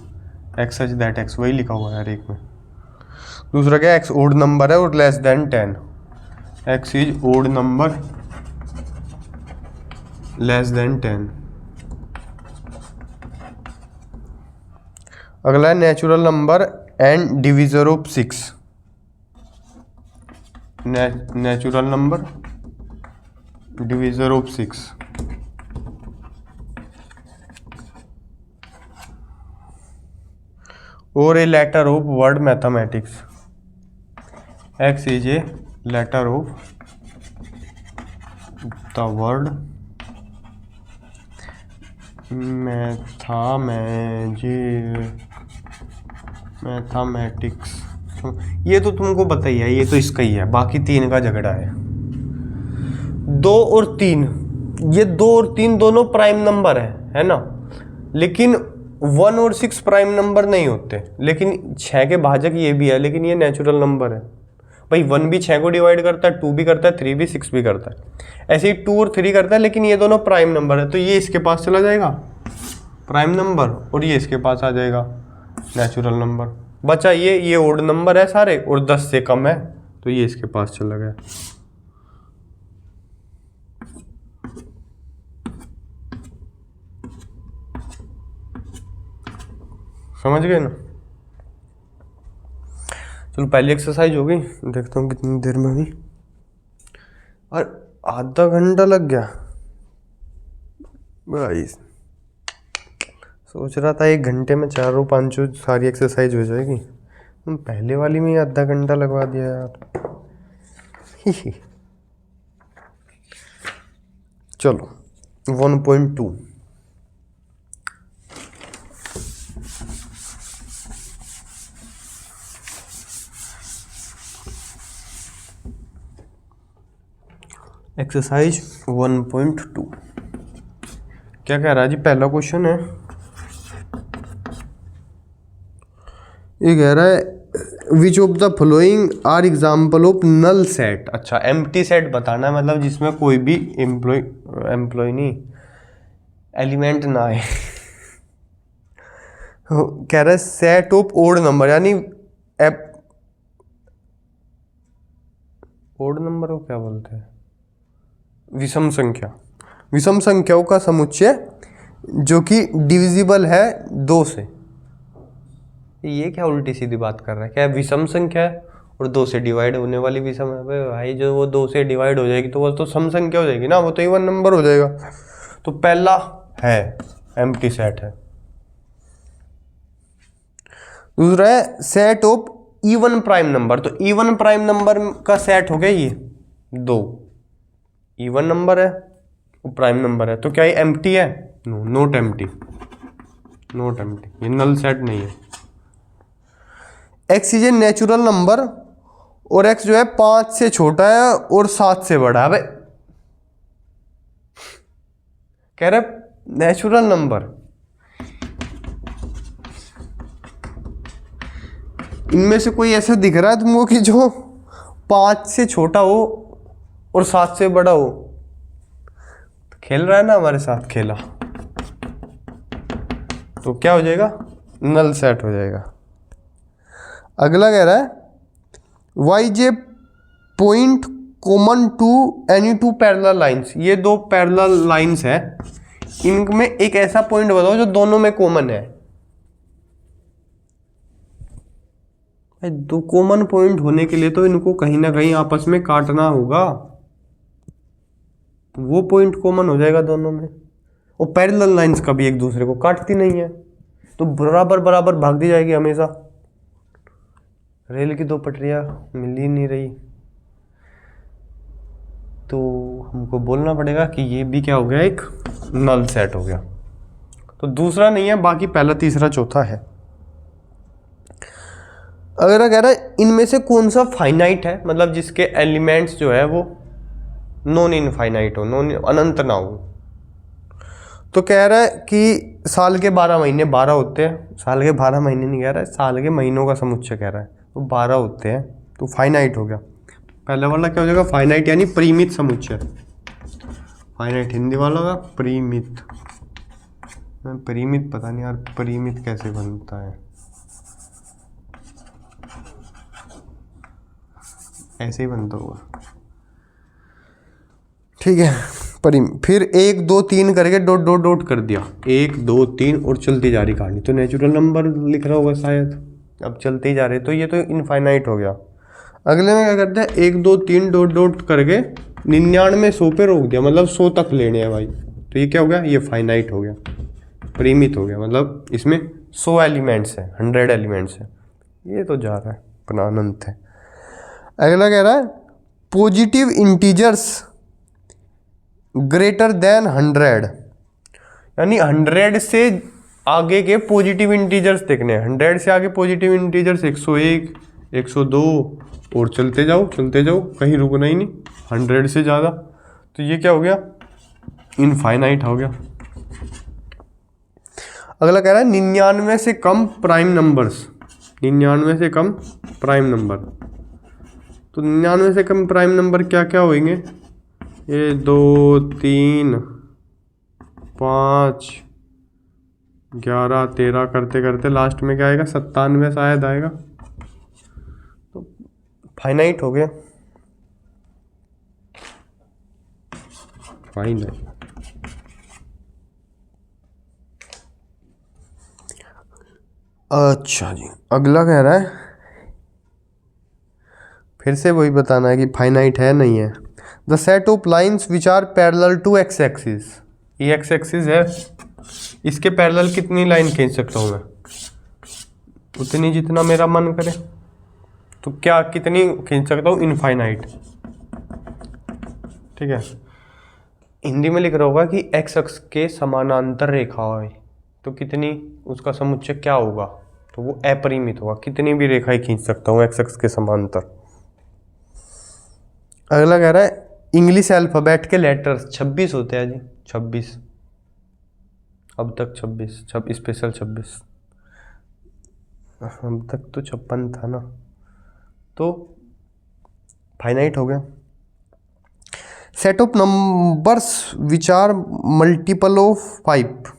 एक्स सच दैट एक्स, वही लिखा हुआ है हर एक में। दूसरा क्या? एक्स ओड नंबर है और less than 10। X is odd number less than 10। अगला है natural number and divisor of 6। Natural number divisor of 6। और a letter of word mathematics. X is a letter of the word mathematics. ये तो तुमको पता ही है, ये तो इसका ही है, बाकी 3 का झगड़ा है। 2 और 3, ये 2 और 3 दोनों प्राइम नंबर है ना, लेकिन 1 और 6 प्राइम नंबर नहीं होते। लेकिन 6 के भाजक ये भी है, लेकिन ये नेचुरल नंबर है भाई। 1 भी 6 को डिवाइड करता है, 2 भी करता है, 3 भी 6 भी करता है। ऐसे ही 2 और 3 करता है, लेकिन ये दोनों प्राइम नंबर है, तो ये इसके पास चला जाएगा प्राइम नंबर, और ये इसके पास आ जाएगा नेचुरल नंबर। बचा ये ओड नंबर है सारे, और 10 से कम है, तो ये इसके पास चला गया। समझ गए ना? चलो पहली एक्सरसाइज हो गई, देखता हूँ कितनी देर में हुई। और आधा घंटा लग गया भाई। सोच रहा था 1 घंटे में 4-5 सारी एक्सरसाइज हो जाएगी, पहले वाली में ही आधा घंटा लगवा दिया यार। चलो 1.2। एक्सरसाइज 1.2 क्या कह रहा है जी? पहला क्वेश्चन है, ये कह रहा है which of the following are example of null set. अच्छा, एम्प्टी सेट बताना है, मतलब जिसमें कोई भी एम्प्लॉय नहीं, एलिमेंट ना है। कह रहा है सेट ऑफ ओड नंबर, यानी ओड नंबर को क्या बोलते हैं? विषम संख्या। विषम संख्याओं का समुच्चय जो कि डिविजिबल है 2 से। ये क्या उल्टी सीधी बात कर रहा है? क्या विषम संख्या है और 2 से डिवाइड होने वाली विषम है भाई? जो वो 2 से डिवाइड हो जाएगी तो वो तो सम संख्या हो जाएगी ना, वो तो इवन नंबर हो जाएगा। तो पहला है एम्प्टी सेट है। दूसरा है set of even prime number. तो इवन प्राइम नंबर का सेट हो गया ये 2, इवन नंबर है वो प्राइम नंबर है, तो क्या ये एम्प्टी है? No, not empty, not empty, ये नल सेट नहीं है। X is a natural number, और एक्स जो है 5 से छोटा है और 7 से बड़ा है। भाई कह रहे नेचुरल नंबर, इनमें से कोई ऐसा दिख रहा है तुमको कि जो 5 से छोटा हो और 7 से बड़ा हो? तो खेल रहा है ना हमारे साथ, खेला तो क्या हो जाएगा? नल सेट हो जाएगा। अगला कह रहा है Y J point common to any 2 parallel lines. ये 2 पैरेलल लाइंस है, इनमें एक ऐसा पॉइंट बताओ जो दोनों में कॉमन है। 2 कॉमन पॉइंट होने के लिए तो इनको कहीं ना कहीं आपस में काटना होगा, तो वो पॉइंट कॉमन हो जाएगा दोनों में। और पैरेलल लाइंस कभी एक दूसरे को काटती नहीं है, तो बराबर बराबर भागती जाएगी हमेशा। रेल की 2 पटरियां मिल ही नहीं रही, तो हमको बोलना पड़ेगा कि ये भी क्या हो गया? एक नल सेट हो गया। तो दूसरा नहीं है, बाकी पहला, तीसरा, चौथा है। अगर कह रहा है इनमें से कौन सा फाइनाइट है, मतलब जिसके एलिमेंट्स जो है वो नॉन इनफाइनाइट हो, नॉन अनंत ना हो। तो कह रहा है कि साल के 12 महीने 12 होते हैं। साल के 12 महीने नहीं कह रहा है, साल के महीनों का समुच्चय कह रहा है, तो 12 होते हैं, तो फाइनाइट हो गया। पहला वाला क्या हो जाएगा? फाइनाइट, यानी परिमित समुच्चय। फाइनाइट हिंदी वाला का परिमित। परिमित पता नहीं यार, परिमित कैसे बनता है? ऐसे ही बनता होगा, ठीक है। फिर 1 2 3 करके डॉट डॉट डॉट कर दिया, 1 2 3 और चलती जा रही कहानी, तो नेचुरल नंबर लिख रहा होगा शायद। अब चलते ही जा रहे, तो ये तो इनफाइनाइट हो गया। अगले में क्या करते हैं? 1 2 3 डॉट डॉट करके 99 100 पे रोक दिया, मतलब 100 तक लेने हैं भाई। तो ये क्या हो गया? ये फाइनाइट हो गया, परिमित हो गया, मतलब इसमें 100 एलिमेंट्स है, 100 एलिमेंट्स है। ये तो जा रहा है अपना अनंत है। अगला कह रहा है पॉजिटिव इंटीजर्स ग्रेटर देन 100, यानी 100 से आगे के पॉजिटिव इंटीजर्स देखने हैं। 100 से आगे पॉजिटिव इंटीजर्स 101, 102 और चलते जाओ कहीं रुकना ही नहीं, 100 से ज़्यादा। तो ये क्या हो गया, इनफाइनाइट हो गया। अगला कह रहा है 99 से कम प्राइम नंबर्स, 99 से कम प्राइम नंबर। तो 99 से कम प्राइम नंबर क्या क्या होंगे, ये 2, 3, 5, 11, 13 करते करते लास्ट में क्या आएगा, 97 शायद आएगा। तो फाइनाइट हो गया, फाइनाइट। अच्छा जी, अगला कह रहा है, फिर से वही बताना है कि फाइनाइट है नहीं है। The set of lines which are parallel to x axis, ये एक्स एक्सिस है, इसके पैरेलल कितनी लाइन खींच सकता हूँ मैं, उतनी जितना मेरा मन करे। तो क्या कितनी खींच सकता हूँ, इनफाइनाइट। ठीक है, हिंदी में लिख रहा होगा कि एक्स अक्ष के समानांतर रेखा है, तो कितनी, उसका समुच्चय क्या होगा, तो वो अपरिमित होगा, कितनी भी रेखाएं खींच सकता हूँ एक्स अक्ष के समांतर। अगला कह रहा है इंग्लिश अल्फ़ाबेट के लेटर्स 26 होते हैं जी, 26, अब तक 26 स्पेशल 26, अब तक तो 56 था ना, तो फाइनाइट हो गया। Set of numbers which are multiple of 5,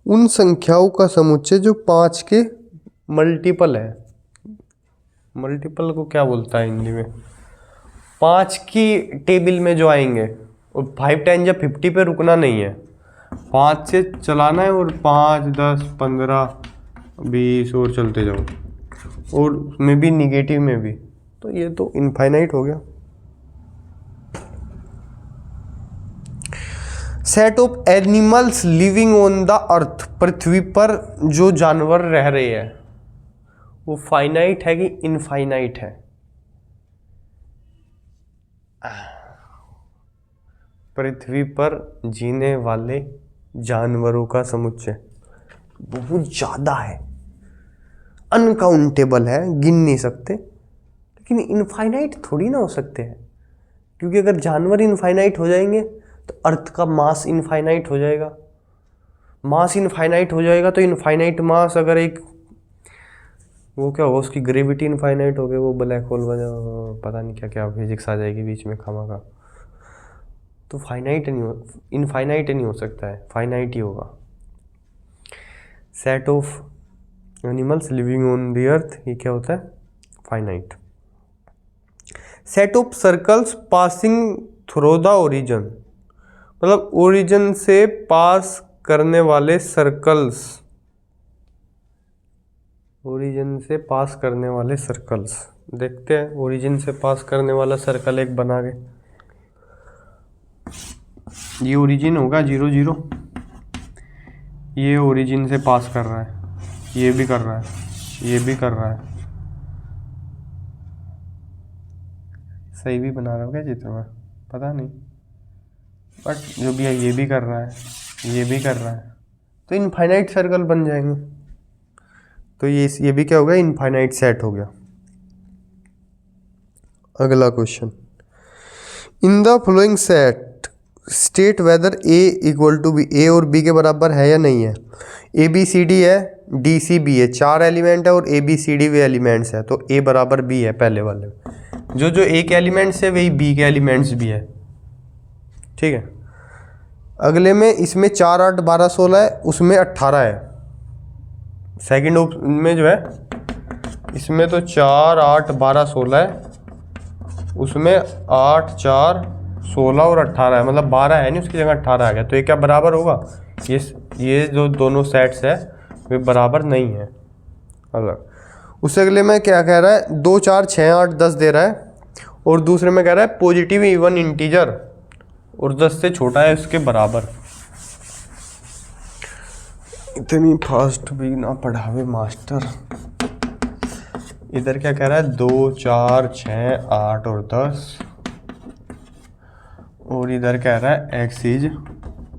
उन संख्याओं का समुच्चय जो 5 के मल्टीपल है। मल्टीपल को क्या बोलता है हिंदी में, 5 की टेबल में जो आएंगे, और 5, 10 या 50 पे रुकना नहीं है, 5 से चलाना है, और 5, 10, 15, 20 और चलते जाओ, और में भी निगेटिव में भी, तो ये तो इनफाइनाइट हो गया। Set of animals living on the earth, पृथ्वी पर जो जानवर रह रहे हैं, वो फाइनाइट है कि इनफाइनाइट है। पृथ्वी पर जीने वाले जानवरों का समुच्चय बहुत ज़्यादा है, अनकाउंटेबल है, गिन नहीं सकते, लेकिन इनफाइनाइट थोड़ी ना हो सकते हैं, क्योंकि अगर जानवर इनफाइनाइट हो जाएंगे तो अर्थ का मास इनफाइनाइट हो जाएगा, मास इनफाइनाइट हो जाएगा, तो इनफाइनाइट मास अगर एक, वो क्या होगा, उसकी ग्रेविटी इनफाइनाइट हो गई, वो ब्लैक होल वजह पता नहीं क्या क्या फिजिक्स आ जाएगी बीच में खामा का, तो फाइनाइट नहीं हो, इनफाइनाइट नहीं हो सकता है, फाइनाइट ही होगा। Set of animals living on the अर्थ, ये क्या होता है, finite. Set of circles passing through the origin, मतलब ओरिजिन से पास करने वाले सर्कल्स, ओरिजिन से पास करने वाले सर्कल्स देखते हैं। ओरिजिन से पास करने वाला सर्कल एक बना के, ये ओरिजिन होगा 0, 0, ये ओरिजिन से पास कर रहा है, ये भी कर रहा है, ये भी कर रहा है, सही भी बना रहा हूँ क्या चित्र में, पता नहीं, बट जो भी है, ये भी कर रहा है, ये भी कर रहा है, तो इनफाइनाइट सर्कल बन जाएंगे। तो ये भी क्या हो गया, इनफाइनाइट सेट हो गया। अगला question, in the following set state whether A equal to B, A और बी के बराबर है या नहीं है। ए बी सी डी है, डी सी बी है, 4 एलिमेंट है, और ए बी सी डी वे एलिमेंट्स है, तो ए बराबर बी है पहले वाले, जो ए के एलिमेंट्स है वही बी के एलिमेंट्स भी है। ठीक है, अगले में इसमें 4, 8, 12, 16 है, उसमें 18 है। सेकंड में जो है इसमें तो 4, 8, 12, 16 है, उसमें 8, 4, 16 और 18 है, मतलब 12 है नहीं, उसकी जगह 18 आ गया, तो ये क्या बराबर होगा, ये जो दोनों सेट्स है वे बराबर नहीं है, अलग। उससे अगले में क्या कह रहा है, 2, 4, 6, 8, 10 दे रहा है, और दूसरे में कह रहा है पॉजिटिव इवन इंटीजर और 10 से छोटा है उसके बराबर। इतनी फास्ट भी ना पढ़ावे मास्टर। इधर क्या कह रहा है, 2 4 6 8 और 10, और इधर कह रहा है x is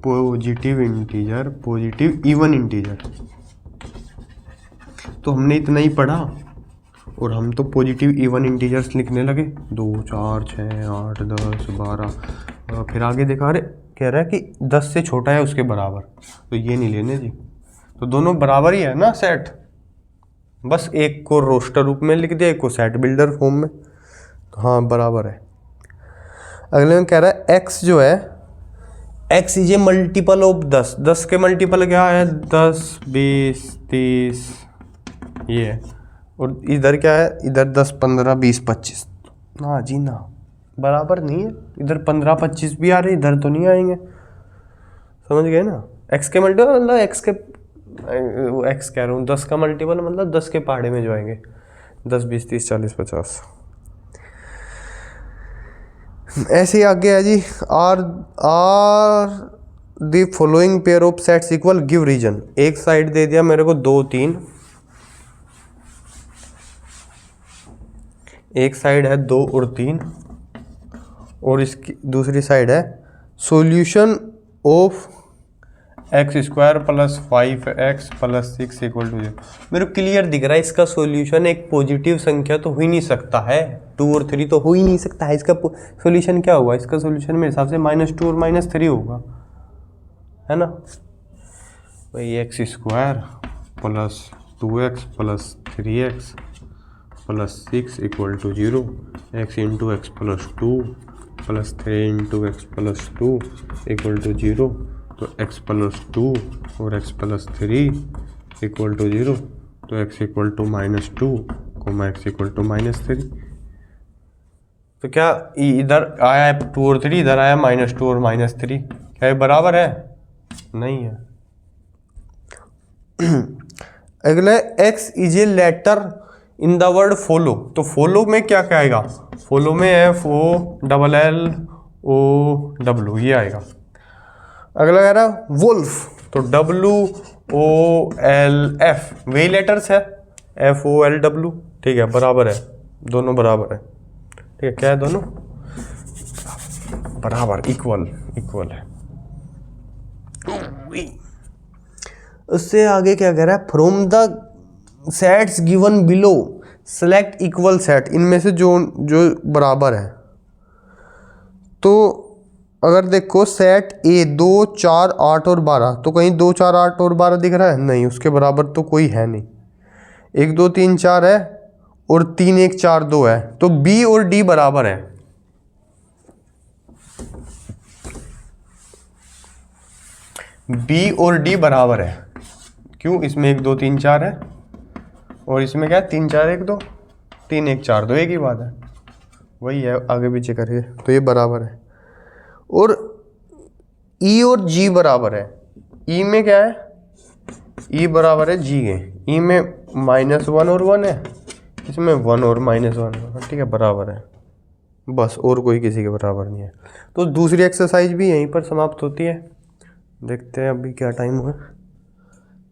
positive integer, positive even integer. तो हमने इतना ही पढ़ा और हम तो पॉजिटिव इवन इंटीजर्स लिखने लगे, 2 4 6 8 10 12। फिर आगे दिखा रहे, कह रहा है कि 10 से छोटा है उसके बराबर, तो ये नहीं लेने जी। तो दोनों बराबर ही है ना सेट, बस एक को रोस्टर रूप में लिख दिया, एक को सेट बिल्डर फॉर्म में, तो हाँ बराबर है। अगले में कह रहा है एक्स जो है, x is A multiple of 10। 10 के मल्टीपल क्या है, 10 20 30 ये है। और इधर क्या है, इधर 10 15 20 25, ना जी ना, बराबर नहीं है। इधर 15 25 भी आ रहे, इधर तो नहीं आएंगे, समझ गए ना। एक्स के मल्टीपल मतलब एक्स कह रहा हूँ, 10 का मल्टीपल मतलब 10 के पहाड़े में जो आएंगे, 10 20 30 40 50। ऐसे ही आगे है जी, are the following pair of sets equal, give reason. एक साइड दे दिया मेरे को 2 3, एक साइड है 2 और 3, और इसकी दूसरी साइड है solution of x square plus 5x plus 6 equal to 0। मेरे को क्लियर दिख रहा है इसका सॉल्यूशन एक पॉजिटिव संख्या तो हो ही नहीं सकता है, 2 और 3 तो हो ही नहीं सकता है। इसका सॉल्यूशन क्या होगा, इसका सॉल्यूशन मेरे हिसाब से -2 और -3 होगा, है ना भाई। X square plus 2x plus 3x plus 6 equal to 0, x into x plus 2 plus 3 into x plus 2 equal to 0। तो x प्लस 2 और x प्लस 3 इक्वल टू 0, तो x equal to -2 comma x equal to -3। तो क्या इधर आया 2 और 3, इधर आया -2 और -3, क्या ये बराबर है, नहीं है। अगले x is a letter in the word follow. तो फॉलो में क्या क्या आएगा, फॉलो में FOLLOW ये आएगा। अगला कह रहा वुल्फ, तो WOLF वही लेटर्स है, FOLW, ठीक है बराबर है, दोनों बराबर है, ठीक है। क्या है, दोनों बराबर, इक्वल है। उससे आगे क्या कह रहा है, from the sets given below select equal set. इनमें से जो बराबर है, तो अगर देखो सेट ए 2 4 8 और 12, तो कहीं 2 4 8 और 12 दिख रहा है, नहीं, उसके बराबर तो कोई है नहीं। 1 2 3 4 है और 3 1 4 2 है, तो बी और डी बराबर है। बी और डी बराबर है, क्यों, इसमें 1 2 3 4 है और इसमें क्या है 3 4 1 2, 3 1 4 2, एक ही बात है, वही है, आगे पीछे करके, तो ये बराबर है। और ई और जी बराबर है। ई में क्या है, ई बराबर है जी है, ई में -1 और 1 है, इसमें 1 और -1, ठीक है बराबर है, बस, और कोई किसी के बराबर नहीं है। तो दूसरी एक्सरसाइज भी यहीं पर समाप्त होती है। देखते हैं अभी क्या टाइम हुआ,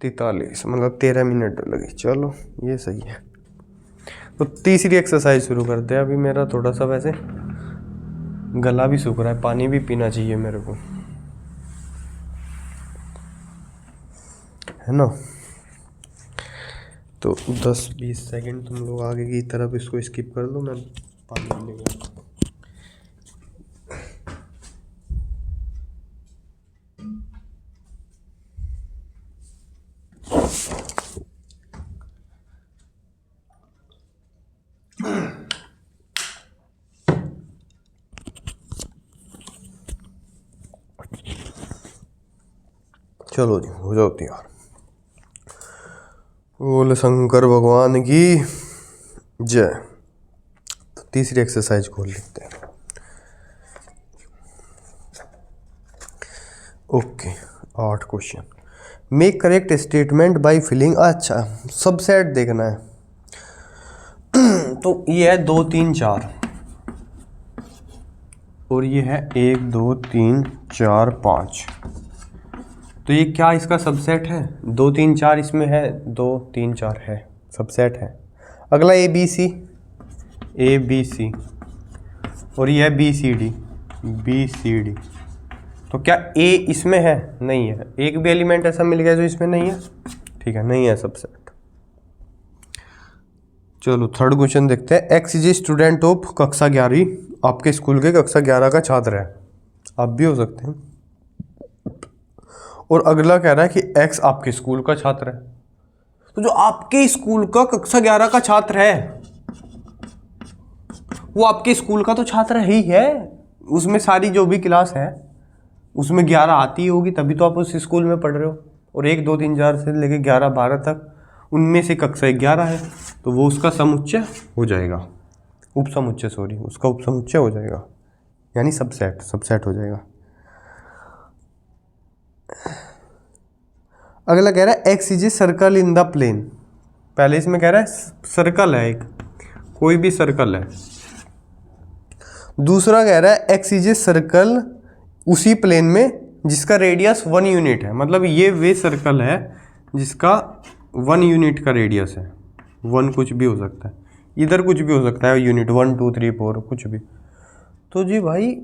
43, मतलब 13 मिनट लगी, चलो ये सही है। तो तीसरी एक्सरसाइज शुरू करते हैं। अभी मेरा थोड़ा सा वैसे गला भी सूख रहा है, पानी भी पीना चाहिए मेरे को, है ना। तो 10-20 सेकंड तुम लोग आगे की तरफ इसको स्किप कर लो, मैं पानी लेगा। चलो जी, हो जाओ तैयार। बोल शंकर भगवान की जय। तो तीसरी एक्सरसाइज खोल लेते हैं। Okay, 8 question. Make correct statement by filling. अच्छा, सबसेट देखना है। तो ये है 2 3 4 और ये है 1 2 3 4 5। तो ये क्या इसका सबसेट है? 2 3 4 इसमें है, 2 3 4 है, सबसेट है। अगला ए बी सी और ये है बी सी डी। तो क्या ए इसमें है? नहीं है। एक भी एलिमेंट ऐसा मिल गया जो इसमें नहीं है, ठीक है, नहीं है सबसेट। चलो थर्ड क्वेश्चन देखते हैं। X is a student of कक्षा 11, आपके स्कूल के कक्षा 11 का छात्र है, आप भी हो सकते हैं। और अगला कह रहा है कि एक्स आपके स्कूल का छात्र है। तो जो आपके स्कूल का कक्षा 11 का छात्र है वो आपके स्कूल का तो छात्र ही है। उसमें सारी जो भी क्लास है उसमें 11 आती होगी, तभी तो आप उस स्कूल में पढ़ रहे हो। और 1 2 3 4 से लेके 11 12 तक उनमें से कक्षा 11 है, तो वो उसका समुच्चय हो जाएगा, उपसमुच्चय, सॉरी, उसका उपसमुच्चय हो जाएगा, यानी सबसेट हो जाएगा। अगला कह रहा है x is a circle in the plane. पहले इसमें कह रहा है सर्कल है, एक कोई भी सर्कल है। दूसरा कह रहा है एक्स इज ए सर्कल उसी प्लेन में जिसका रेडियस 1 यूनिट है। मतलब ये वे सर्कल है जिसका 1 यूनिट का रेडियस है। 1 कुछ भी हो सकता है, इधर कुछ भी हो सकता है, यूनिट 1 2 3 4 कुछ भी। तो जी भाई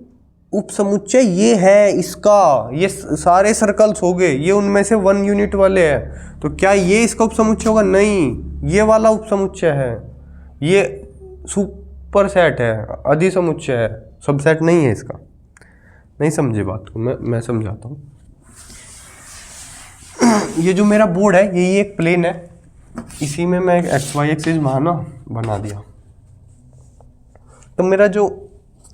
उपसमुच्चय ये है इसका, ये सारे सर्कल्स हो गए, ये उनमें से 1 यूनिट वाले हैं। तो क्या ये इसका उपसमुच्चय होगा? नहीं, ये वाला उपसमुच्चय है, ये सुपर सेट है, अधिसमुच्चय है, सबसेट नहीं है इसका। नहीं समझे बात को? मैं समझाता हूँ। ये जो मेरा बोर्ड है यही एक प्लेन है, इसी में मैं एक एक्स वाई एक्सिस बना दिया। तो मेरा जो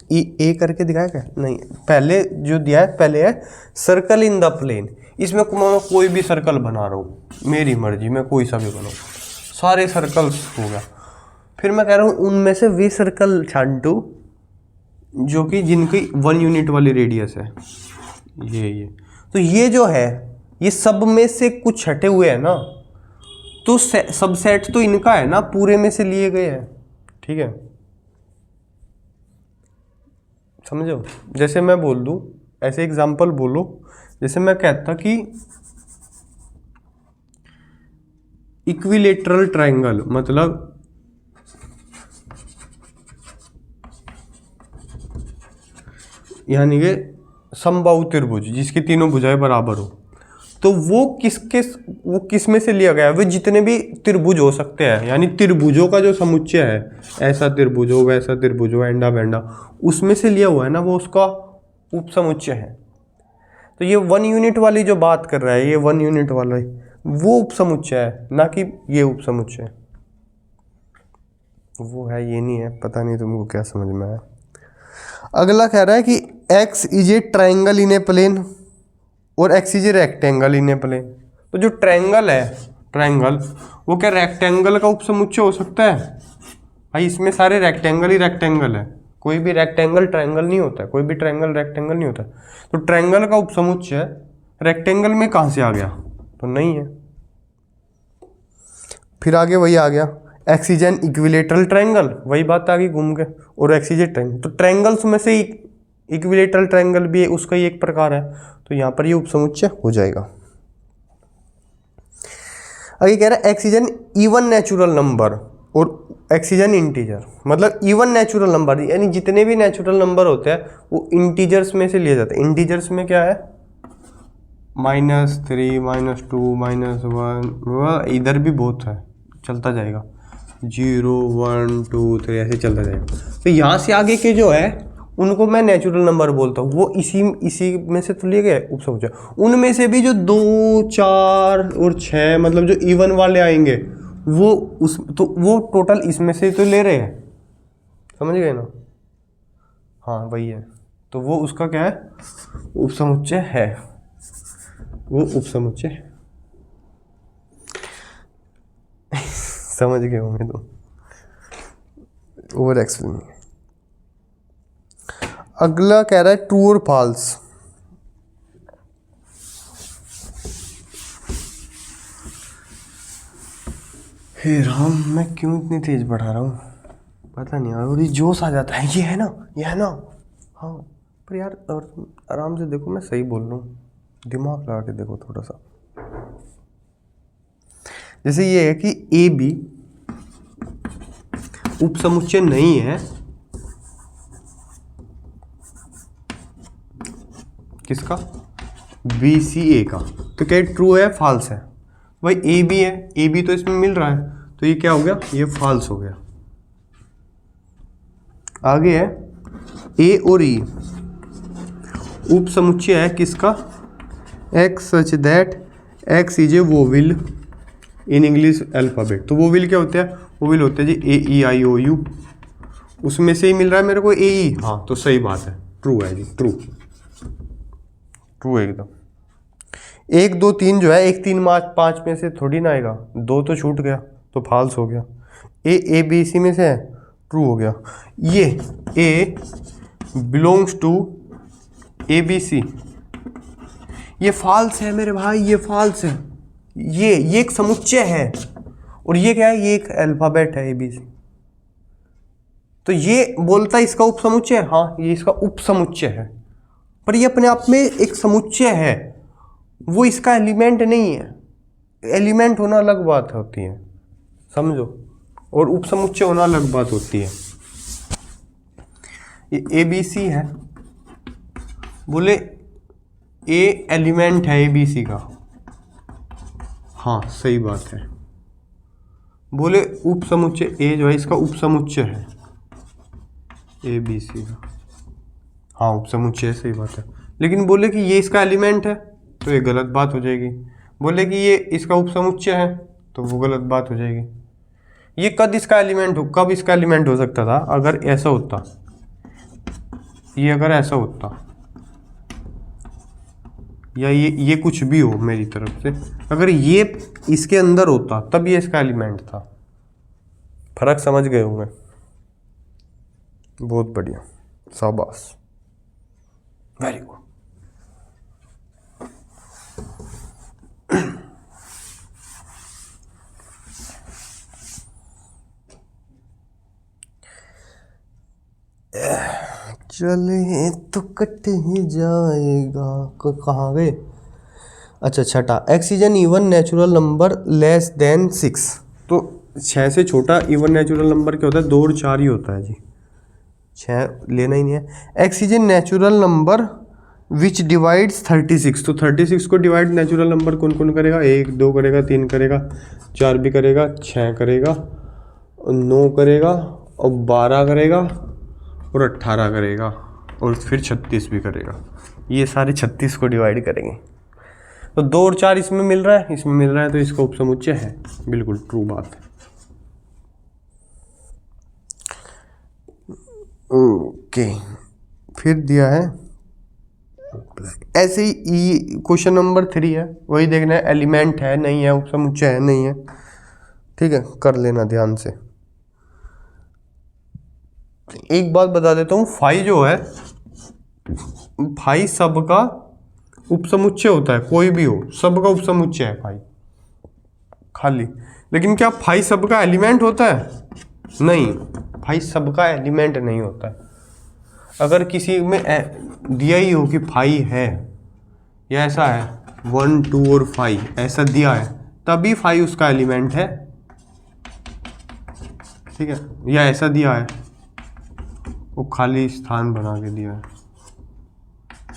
ए करके दिखाया क्या? नहीं, पहले जो दिया है पहले है सर्कल इन द प्लेन। इसमें मैं कोई भी सर्कल बना रहा हूँ, मेरी मर्जी, मैं कोई सा भी बनाऊँ, सारे सर्कल्स हो गया। फिर मैं कह रहा हूँ उनमें से वे सर्कल छांटू जो कि जिनकी 1 यूनिट वाली रेडियस है, ये। तो ये जो है ये सब में से कुछ हटे हुए हैं ना, तो सबसेट तो इनका है ना, पूरे में से लिए गए हैं, ठीक है, समझो। जैसे मैं बोल दूं, ऐसे एग्जांपल बोलो, जैसे मैं कहता कि इक्विलेटरल ट्रायंगल, मतलब यानी कि समबाहु त्रिभुज जिसकी तीनों भुजाएं बराबर हो, तो वो किस में से लिया गया है? वे जितने भी त्रिभुज हो सकते हैं, यानी त्रिभुजों का जो समुच्चय है, ऐसा त्रिभुज हो, वैसा त्रिभुज हो, एंडा बेंडा, उसमें से लिया हुआ है ना, वो उसका उपसमुच्चय है। तो ये 1 यूनिट वाली जो बात कर रहा है, ये 1 यूनिट वाला वो उपसमुच्चय है, ना कि ये उपसमुच्चय। वो है, ये नहीं है, पता नहीं तुमको क्या समझ में आया। अगला कह रहा है कि X is a triangle in a plane और X is a rectangle in a plane. तो जो ट्रायंगल है, ट्रायंगल, वो क्या रेक्टेंगल का उपसमुच्चय हो सकता है? भाई इसमें सारे रेक्टेंगल ही रेक्टेंगल है, कोई भी रेक्टेंगल ट्रायंगल नहीं होता है, कोई भी ट्रायंगल रेक्टेंगल नहीं होता। तो ट्रायंगल का उपसमुच्चय रेक्टेंगल में कहाँ से आ गया? तो नहीं है। फिर आगे वही आ गया, x is an equilateral triangle, वही बात आ गई घूम के, और एक्स इज ए ट्रायंगल। तो ट्रायंगल्स में से इक्विलेटरल ट्रायंगल भी उसका ही एक प्रकार है, तो यहाँ पर ये उपसमुच्चय हो जाएगा। आगे कह रहा है x is an even natural number और एक्स इज एन इंटीजर। मतलब इवन नेचुरल नंबर यानी जितने भी नेचुरल नंबर होते हैं वो इंटीजर्स में से लिए जाते हैं। इंटीजर्स में क्या है? -3 -2 -1, इधर भी बहुत है, चलता जाएगा, 0 1 2 3 ऐसे चलता जाएगा। तो यहाँ से आगे के जो है उनको मैं नेचुरल नंबर बोलता हूँ, वो इसी में से तो लिए गए उपसमुच्चय। उनमें से भी जो 2 4 और 6 मतलब जो इवन वाले आएंगे वो टोटल इसमें से तो ले रहे हैं, समझ गए ना? हाँ वही है, तो वो उसका क्या है? उपसमुच्चय है, वो उपसमुच्चय समझ गए होंगे तो, ओवर एक्सप्लेन। अगला कह रहा है ट्रू और फॉल्स। हे राम, मैं क्यों इतनी तेज बढ़ा रहा हूँ पता नहीं यार, और ये जोश आ जाता है, ये है ना, हाँ। पर यार और आराम से देखो, मैं सही बोल रहा हूँ, दिमाग लगा के देखो थोड़ा सा। जैसे ये है कि ए बी उपसमुच्चय नहीं है किसका, बी सी ए का, तो क्या ट्रू है फॉल्स है? भाई ए बी है, ए बी तो इसमें मिल रहा है, तो ये क्या हो गया, ये फॉल्स हो गया। आगे है ए और ई उपसमुच्चय है किसका, X such that X is a vowel in English alphabet. तो वोविल क्या होता है, वोविल होते हैं जी ए ई आई ओ यू, उसमें से ही मिल रहा है मेरे को ए ई। हाँ तो सही बात है, ट्रू है जी, ट्रू ट्रू एकदम। 1 2 3 जो है 1 3 5 में से थोड़ी ना आएगा, 2 तो छूट गया तो फॉल्स हो गया। ए बी सी में से है, ट्रू हो गया। ये A belongs to A B C, ये फॉल्स है मेरे भाई, ये फॉल्स है। ये एक समुच्चय है, और ये क्या है, ये एक अल्फाबेट है ए बी सी। तो ये बोलता है इसका उपसमुच्चय, हाँ ये इसका उपसमुच्चय है, पर ये अपने आप में एक समुच्चय है, वो इसका एलिमेंट नहीं है। एलिमेंट होना अलग बात होती है, समझो, और उपसमुच्चय होना अलग बात होती है। ये ए बी सी है, बोले ए एलिमेंट है ए बी सी का, हाँ सही बात है। बोले उपसमुच्चय ए जो है इसका उपसमुच्चय है ए बी सी का, हाँ उपसमुच्चय, सही बात है। लेकिन बोले कि ये इसका एलिमेंट है, तो ये गलत बात हो जाएगी। बोले कि ये इसका उपसमुच्चय है, तो वो गलत बात हो जाएगी। ये कब इसका एलिमेंट हो सकता था, अगर ऐसा होता, ये अगर ऐसा होता, या ये कुछ भी हो मेरी तरफ से, अगर ये इसके अंदर होता तब ये इसका एलिमेंट था। फर्क समझ गए होंगे, बहुत बढ़िया, शाबाश, वेरी गुड। चले तो कट ही जाएगा, कहाँ गए? अच्छा छठा, x is an even natural number less than 6। तो 6 से छोटा इवन नेचुरल नंबर क्या होता है, 2 और 4 ही होता है जी, 6 लेना ही नहीं है। X is an natural number which divides 36। तो 36 को डिवाइड नेचुरल नंबर कौन कौन करेगा, 1 2 करेगा, 3 करेगा, 4 भी करेगा, 6 करेगा, 9 करेगा, और 12 करेगा, और 18 करेगा, और फिर 36 भी करेगा। ये सारे 36 को डिवाइड करेंगे। तो 2 और 4 इसमें मिल रहा है, इसमें मिल रहा है, तो इसका उपसमुच्चय है, बिल्कुल ट्रू बात है। ओके, फिर दिया है ऐसे ही क्वेश्चन नंबर 3 है, वही देखना है एलिमेंट है नहीं है, उपसमुच्चय है नहीं है, ठीक है, कर लेना ध्यान से। एक बात बता देता हूँ, फाई जो है, फाई सबका उपसमुच्चय होता है, कोई भी हो सबका उपसमुच्चय है फाई खाली। लेकिन क्या फाई सबका एलिमेंट होता है? नहीं, फाई सबका एलिमेंट नहीं होता है। अगर किसी में दिया ही हो कि फाई है, या ऐसा है 1 2 और 5 ऐसा दिया है, तभी फाई उसका एलिमेंट है, ठीक है। या ऐसा दिया है, वो खाली स्थान बना के दिया है,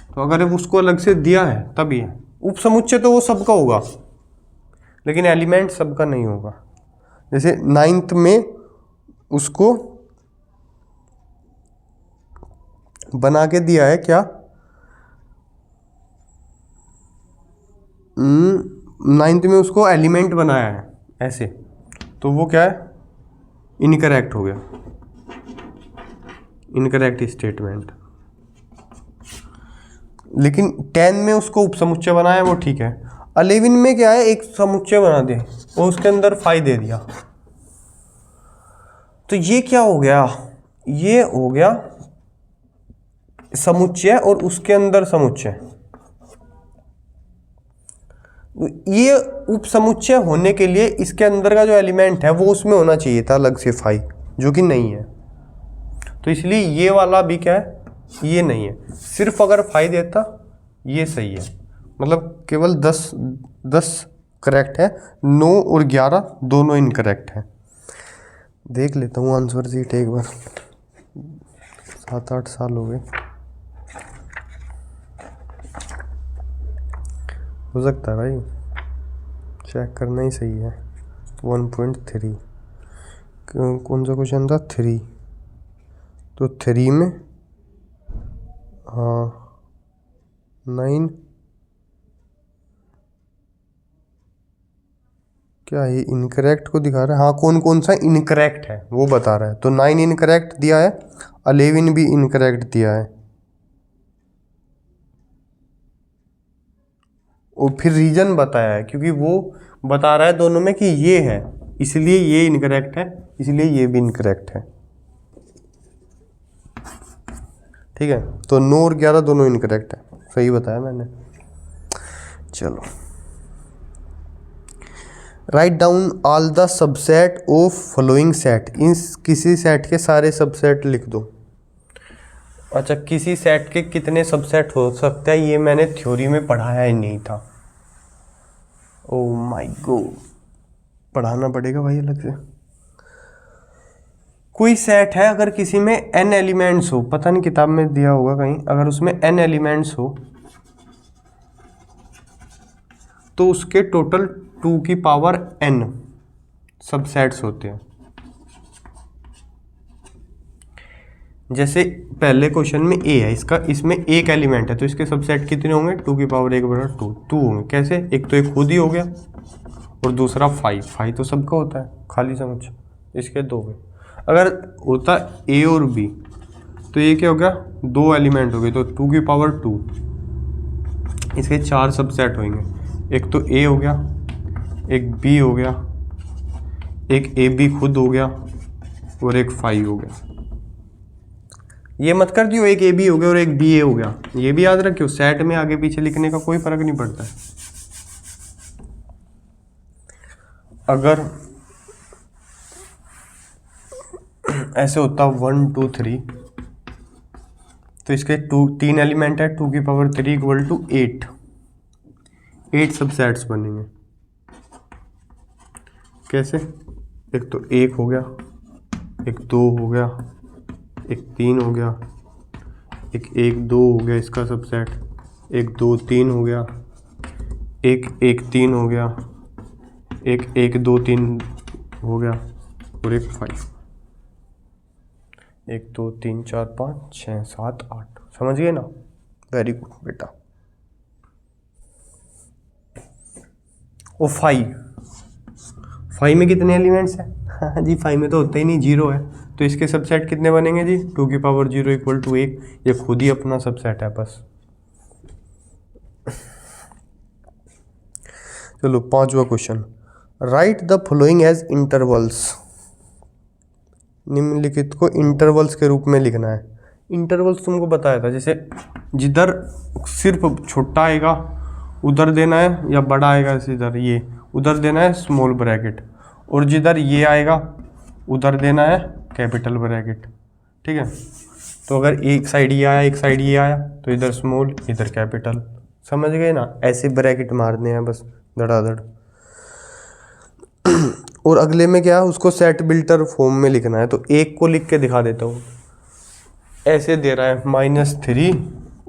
तो अगर उसको अलग से दिया है तभी है। उपसमुच्चय तो वो सबका होगा, लेकिन एलिमेंट सबका नहीं होगा। जैसे 9th में उसको बना के दिया है क्या, 9th में उसको एलिमेंट बनाया है ऐसे, तो वो क्या है, इनकरेक्ट हो गया, इनकरेक्ट स्टेटमेंट। लेकिन 10 में उसको उपसमुच्चय बनाया, वो ठीक है। 11 में क्या है, एक समुच्चय बना दे और उसके अंदर फाई दे दिया, तो ये क्या हो गया, ये हो गया समुच्चय और उसके अंदर समुच्चय। ये उपसमुच्चय होने के लिए इसके अंदर का जो एलिमेंट है वो उसमें होना चाहिए था अलग से फाई, जो कि नहीं है। तो इसलिए ये वाला भी क्या है, ये नहीं है। सिर्फ अगर फाई देता ये सही है, मतलब केवल 10 करेक्ट है, 9 और 11 दोनों इनकरेक्ट है। देख लेता हूँ आंसर शीट एक बार, 7-8 साल हो गए, हो सकता है भाई, चेक करना ही सही है। 1.3 कौन सा क्वेश्चन था? 3, तो 3 में हाँ 9, क्या ये इनकरेक्ट को दिखा रहा है? हाँ, कौन कौन सा इनकरेक्ट है वो बता रहा है। तो 9 इनकरेक्ट दिया है, 11 भी इनकरेक्ट दिया है, और फिर रीजन बताया है, क्योंकि वो बता रहा है दोनों में कि ये है, इसलिए ये इनकरेक्ट है, इसलिए ये भी इनकरेक्ट है। ठीक है, तो 9 और 11 दोनों इनकरेक्ट है, सही बताया मैंने। चलो, write down all the subset of following set, इन किसी सेट के सारे सबसेट लिख दो। अच्छा, किसी सेट के कितने सबसेट हो सकते हैं ये मैंने थ्योरी में पढ़ाया ही नहीं था। ओह माय गॉड, पढ़ाना पड़ेगा भाई अलग से। कोई सेट है, अगर किसी में n एलिमेंट्स हो, पता नहीं किताब में दिया होगा कहीं, अगर उसमें n एलिमेंट्स हो तो उसके टोटल 2 की पावर n सबसेट्स होते हैं। जैसे पहले क्वेश्चन में a है, इसमें एक एलिमेंट है, तो इसके सबसेट कितने होंगे? 2 की पावर 1/2 होंगे। कैसे? एक तो एक खुद ही हो गया, और दूसरा 5 तो सबका होता है, खाली समझ, इसके 2 हुए। अगर होता a और b, तो ये क्या हो गया? 2 एलिमेंट हो गए, तो 2 की पावर 2, इसके 4 सबसेट होंगे। एक तो a हो गया, एक b हो गया, एक ए बी खुद हो गया, और एक 5 हो गया। ये मत कर दियो एक ए बी हो गया और एक बी ए हो गया, ये भी याद रखियो, सेट में आगे पीछे लिखने का कोई फर्क नहीं पड़ता है। अगर ऐसे होता 1 2 3, तो इसके 3 एलिमेंट है, 2 की पावर 3 इक्वल टू 8 सबसेट्स बनेंगे। कैसे? एक तो 1 हो गया, एक 2 हो गया, एक 3 हो गया, एक 1 2 हो गया इसका सबसेट, एक 2 3 हो गया, एक 1 3 हो गया, एक 1 2 3 हो गया, और एक 5। 1 2 3 4 5 6 7 8, समझ गए ना? वेरी गुड बेटा। ओ 5 में कितने एलिमेंट्स हैं? हाँ जी, 5 में तो होता ही नहीं, 0 है, तो इसके सबसेट कितने बनेंगे जी? 2 की पावर 0 इक्वल टू 1, ये खुद ही अपना सबसेट है बस। चलो 5वां question, write the following as intervals, निम्नलिखित को इंटरवल्स के रूप में लिखना है। इंटरवल्स तुमको बताया था, जैसे जिधर सिर्फ छोटा आएगा उधर देना है, या बड़ा आएगा इधर ये उधर देना है स्मॉल ब्रैकेट, और जिधर ये आएगा उधर देना है कैपिटल ब्रैकेट। ठीक है, तो अगर एक साइड ये आया एक साइड ये आया तो इधर स्मॉल इधर कैपिटल, समझ गए ना? ऐसे ब्रैकेट मारने हैं बस धड़ाधड़। और अगले में क्या, उसको सेट बिल्टर फॉर्म में लिखना है, तो एक को लिख के दिखा देता हूँ। ऐसे दे रहा है -3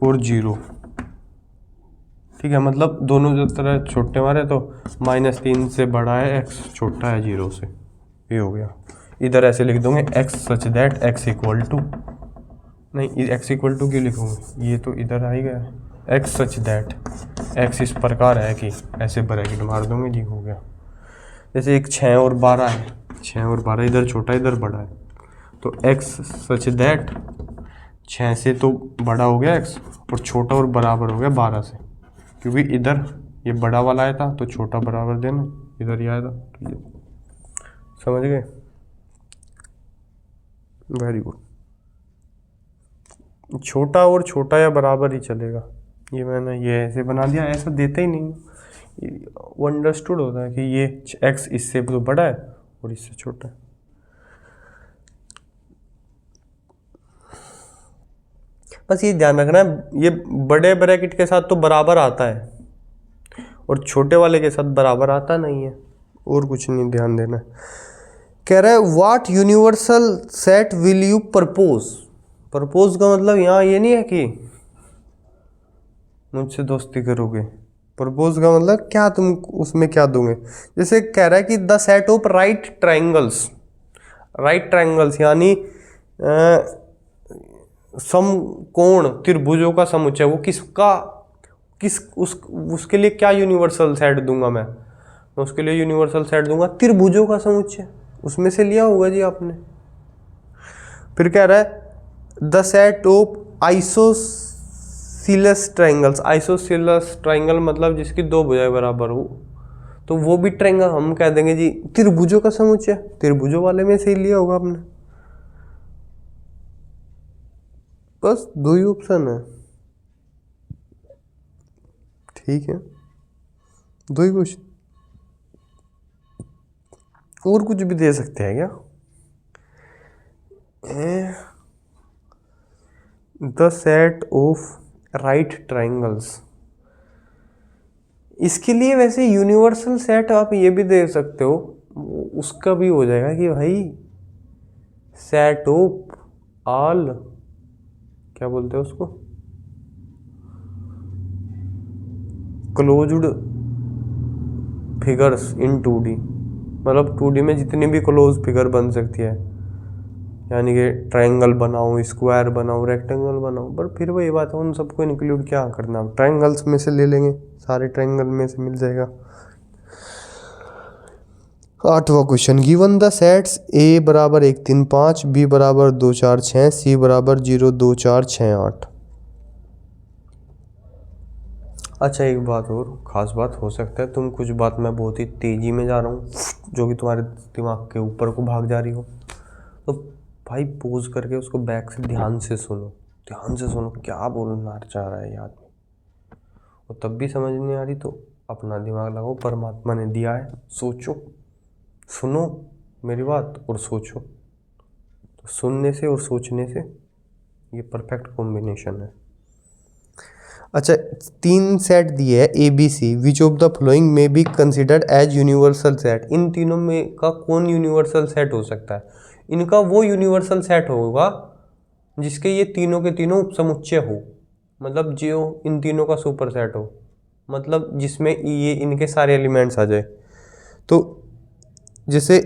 और 0। ठीक है, मतलब दोनों जो तरह छोटे मारे, तो -3 से बड़ा है x, छोटा है 0 से, ये हो गया। इधर ऐसे लिख दूंगे x such that x equal to, नहीं x इक्वल टू क्यों लिखूंगे, ये तो इधर आ ही गया, x सच दैट x इस प्रकार है कि, ऐसे ब्रैकेट मार दूंगे जी, हो गया। जैसे एक 6 और 12 है, 6 और 12 इधर छोटा इधर बड़ा है, तो x सच दैट 6 से तो बड़ा हो गया x, और छोटा और बराबर हो गया 12 से, क्योंकि इधर ये बड़ा वाला आया था तो छोटा बराबर देना, इधर ये आया था तो ये, समझ गए? Very good. छोटा और छोटा या बराबर ही चलेगा, ये मैंने ये ऐसे बना दिया, ऐसा देते ही नहीं, वो अंडरस्टूड होता है कि ये x इससे तो बड़ा है और इससे छोटा है। बस ये ध्यान रखना, ये बड़े ब्रैकेट के साथ तो बराबर आता है, और छोटे वाले के साथ बराबर आता नहीं है, और कुछ नहीं ध्यान देना। कह रहा है what universal set will you propose. Propose का मतलब यहाँ ये नहीं है कि मुझसे दोस्ती करोगे, प्रपोज का मतलब क्या तुम उसमें क्या दोगे। जैसे कह रहा है कि the set of right triangles, right triangles यानी समकोण त्रिभुजों का समुच्चय, वो उसके लिए क्या यूनिवर्सल सेट दूंगा मैं उसके लिए यूनिवर्सल सेट दूंगा त्रिभुजों का समुच्चय, उसमें से लिया होगा जी आपने। फिर कह रहा है the set of isosceles triangles. Isosceles triangle मतलब जिसकी दो भुजाएं बराबर हो, तो वो भी ट्राइंगल हम कह देंगे जी त्रिभुजों का समुच्चय, त्रिभुजों वाले में से ही लिया होगा आपने। बस दो ही ऑप्शन है, ठीक है, दो ही क्वेश्चन, और कुछ भी दे सकते हैं क्या। The set of right triangles, इसके लिए वैसे यूनिवर्सल सेट आप ये भी दे सकते हो, उसका भी हो जाएगा कि भाई सेट ऑफ ऑल, क्या बोलते हैं उसको, क्लोज्ड फिगर्स इन 2D, मतलब 2D में जितनी भी क्लोज फिगर बन सकती है, यानी कि ट्रायंगल बनाओ, स्क्वायर बनाओ, रेक्टेंगल बनाओ, पर फिर वही बात है, उन सबको इंक्लूड क्या करना, ट्रायंगल्स में से ले लेंगे, सारे ट्रायंगल में से मिल जाएगा। 8वां question, given the sets A बराबर 1 3 5, बी बराबर 2 4 6, सी बराबर 0 2 4 6 8। अच्छा एक बात और ख़ास बात हो सकता है तुम कुछ बात मैं बहुत ही तेज़ी में जा रहा हूँ जो कि तुम्हारे दिमाग के ऊपर को भाग जा रही हो, तो भाई पोज करके उसको बैक से ध्यान से सुनो क्या बोलना चाह रहा है ये आदमी, और तब भी समझ नहीं आ रही तो अपना दिमाग लगाओ, परमात्मा ने दिया है, सोचो, सुनो मेरी बात और सोचो। तो सुनने से और सोचने से ये परफेक्ट कॉम्बिनेशन है। अच्छा 3 सेट दिए है A B C, which of the following may be considered as universal set. इन तीनों में का कौन यूनिवर्सल सेट हो सकता है। इनका वो यूनिवर्सल सेट होगा जिसके ये तीनों के तीनों समुच्चय हो, मतलब जो इन तीनों का सुपर सेट हो, मतलब जिसमें ये इनके सारे एलिमेंट्स आ जाए। तो जैसे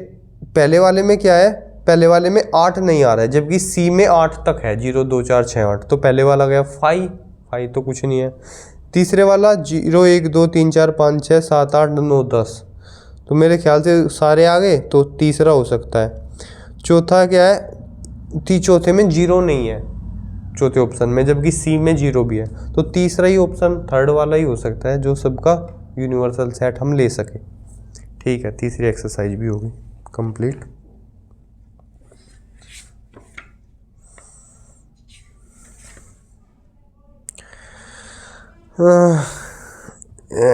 पहले वाले में क्या है, पहले वाले में 8 नहीं आ रहा है, जबकि सी में 8 तक है, 0 2 4 6 8, तो पहले वाला गया 5 तो कुछ नहीं है। तीसरे वाला 0 1 2 3 4 5 6 7 8 9 10, तो मेरे ख्याल से सारे आ गए, तो तीसरा हो सकता है। चौथा क्या है, चौथे में 0 नहीं है चौथे ऑप्शन में, जबकि सी में 0 भी है, तो तीसरा ही ऑप्शन थर्ड वाला ही हो सकता है जो सबका यूनिवर्सल सेट हम ले सके। ठीक है, तीसरी एक्सरसाइज भी होगी कंप्लीट।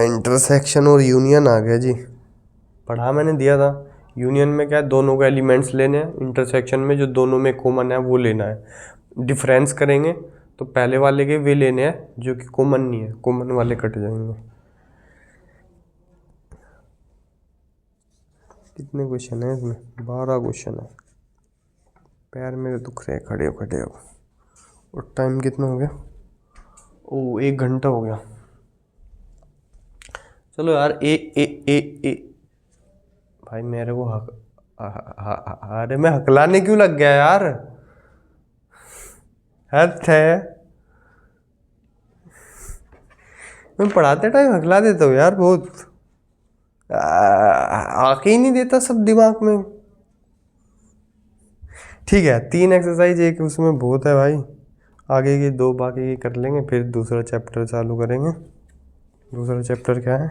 इंटरसेक्शन और यूनियन आ गया जी, पढ़ा मैंने दिया था। यूनियन में क्या है, दोनों के एलिमेंट्स लेने हैं, इंटरसेक्शन में जो दोनों में कॉमन है वो लेना है। डिफरेंस करेंगे तो पहले वाले के वे लेने हैं जो कि कॉमन नहीं है, कॉमन वाले कट जाएंगे। कितने क्वेश्चन है इसमें, 12 क्वेश्चन है। पैर मेरे दुख रहे खड़े हो। और टाइम कितना हो गया, ओ 1 घंटा हो गया। चलो यार ए भाई मेरे को अरे मैं हकलाने क्यों लग गया यार, हद है, मैं पढ़ाते टाइम हकला देता हूँ यार, बहुत आके ही नहीं देता सब दिमाग में। ठीक है 3 एक्सरसाइज एक उसमें बहुत है भाई, आगे की 2 बाकी की कर लेंगे, फिर दूसरा चैप्टर चालू करेंगे। दूसरा चैप्टर क्या है,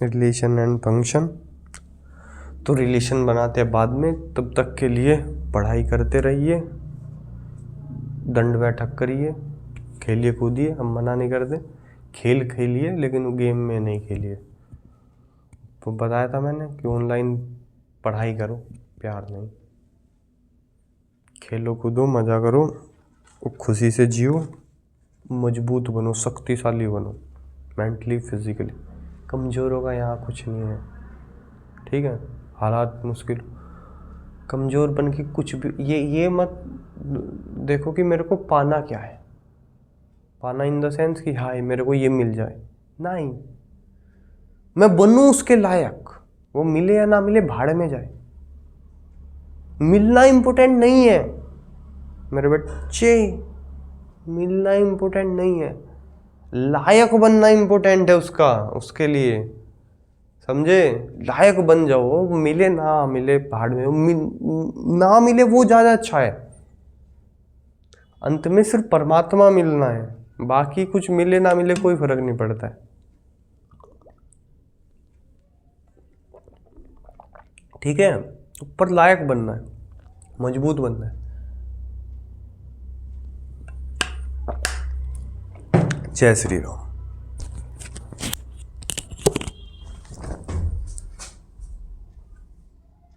रिलेशन एंड फंक्शन। तो रिलेशन बनाते हैं बाद में, तब तक के लिए पढ़ाई करते रहिए, दंड बैठक करिए, खेलिए कूदिए, हम मना नहीं करते, खेल खेलिए लेकिन गेम में नहीं खेलिए। तो बताया था मैंने कि ऑनलाइन पढ़ाई करो, प्यार नहीं। खेलो कूदो, मज़ा करो, खुशी से जियो, मजबूत बनो, शक्तिशाली बनो। Mentally physically. कमज़ोरों का यहाँ कुछ नहीं है, ठीक है। हालात मुश्किल, कमज़ोर बन के कुछ भी ये मत देखो कि मेरे को पाना क्या है, पाना इन द सेंस कि हाय मेरे को ये मिल जाए, नहीं, मैं बनूं उसके लायक, वो मिले या ना मिले भाड़ में जाए। मिलना इम्पोर्टेंट नहीं है मेरे बच्चे, मिलना इम्पोर्टेंट नहीं है, लायक बनना इम्पोर्टेंट है उसका, उसके लिए, समझे। लायक बन जाओ, मिले ना मिले भाड़ में, ना मिले वो ज़्यादा अच्छा है। अंत में सिर्फ परमात्मा मिलना है, बाकी कुछ मिले ना मिले कोई फर्क नहीं पड़ता है, ठीक है। ऊपर लायक बनना है, मजबूत बनना है। जय श्री राम।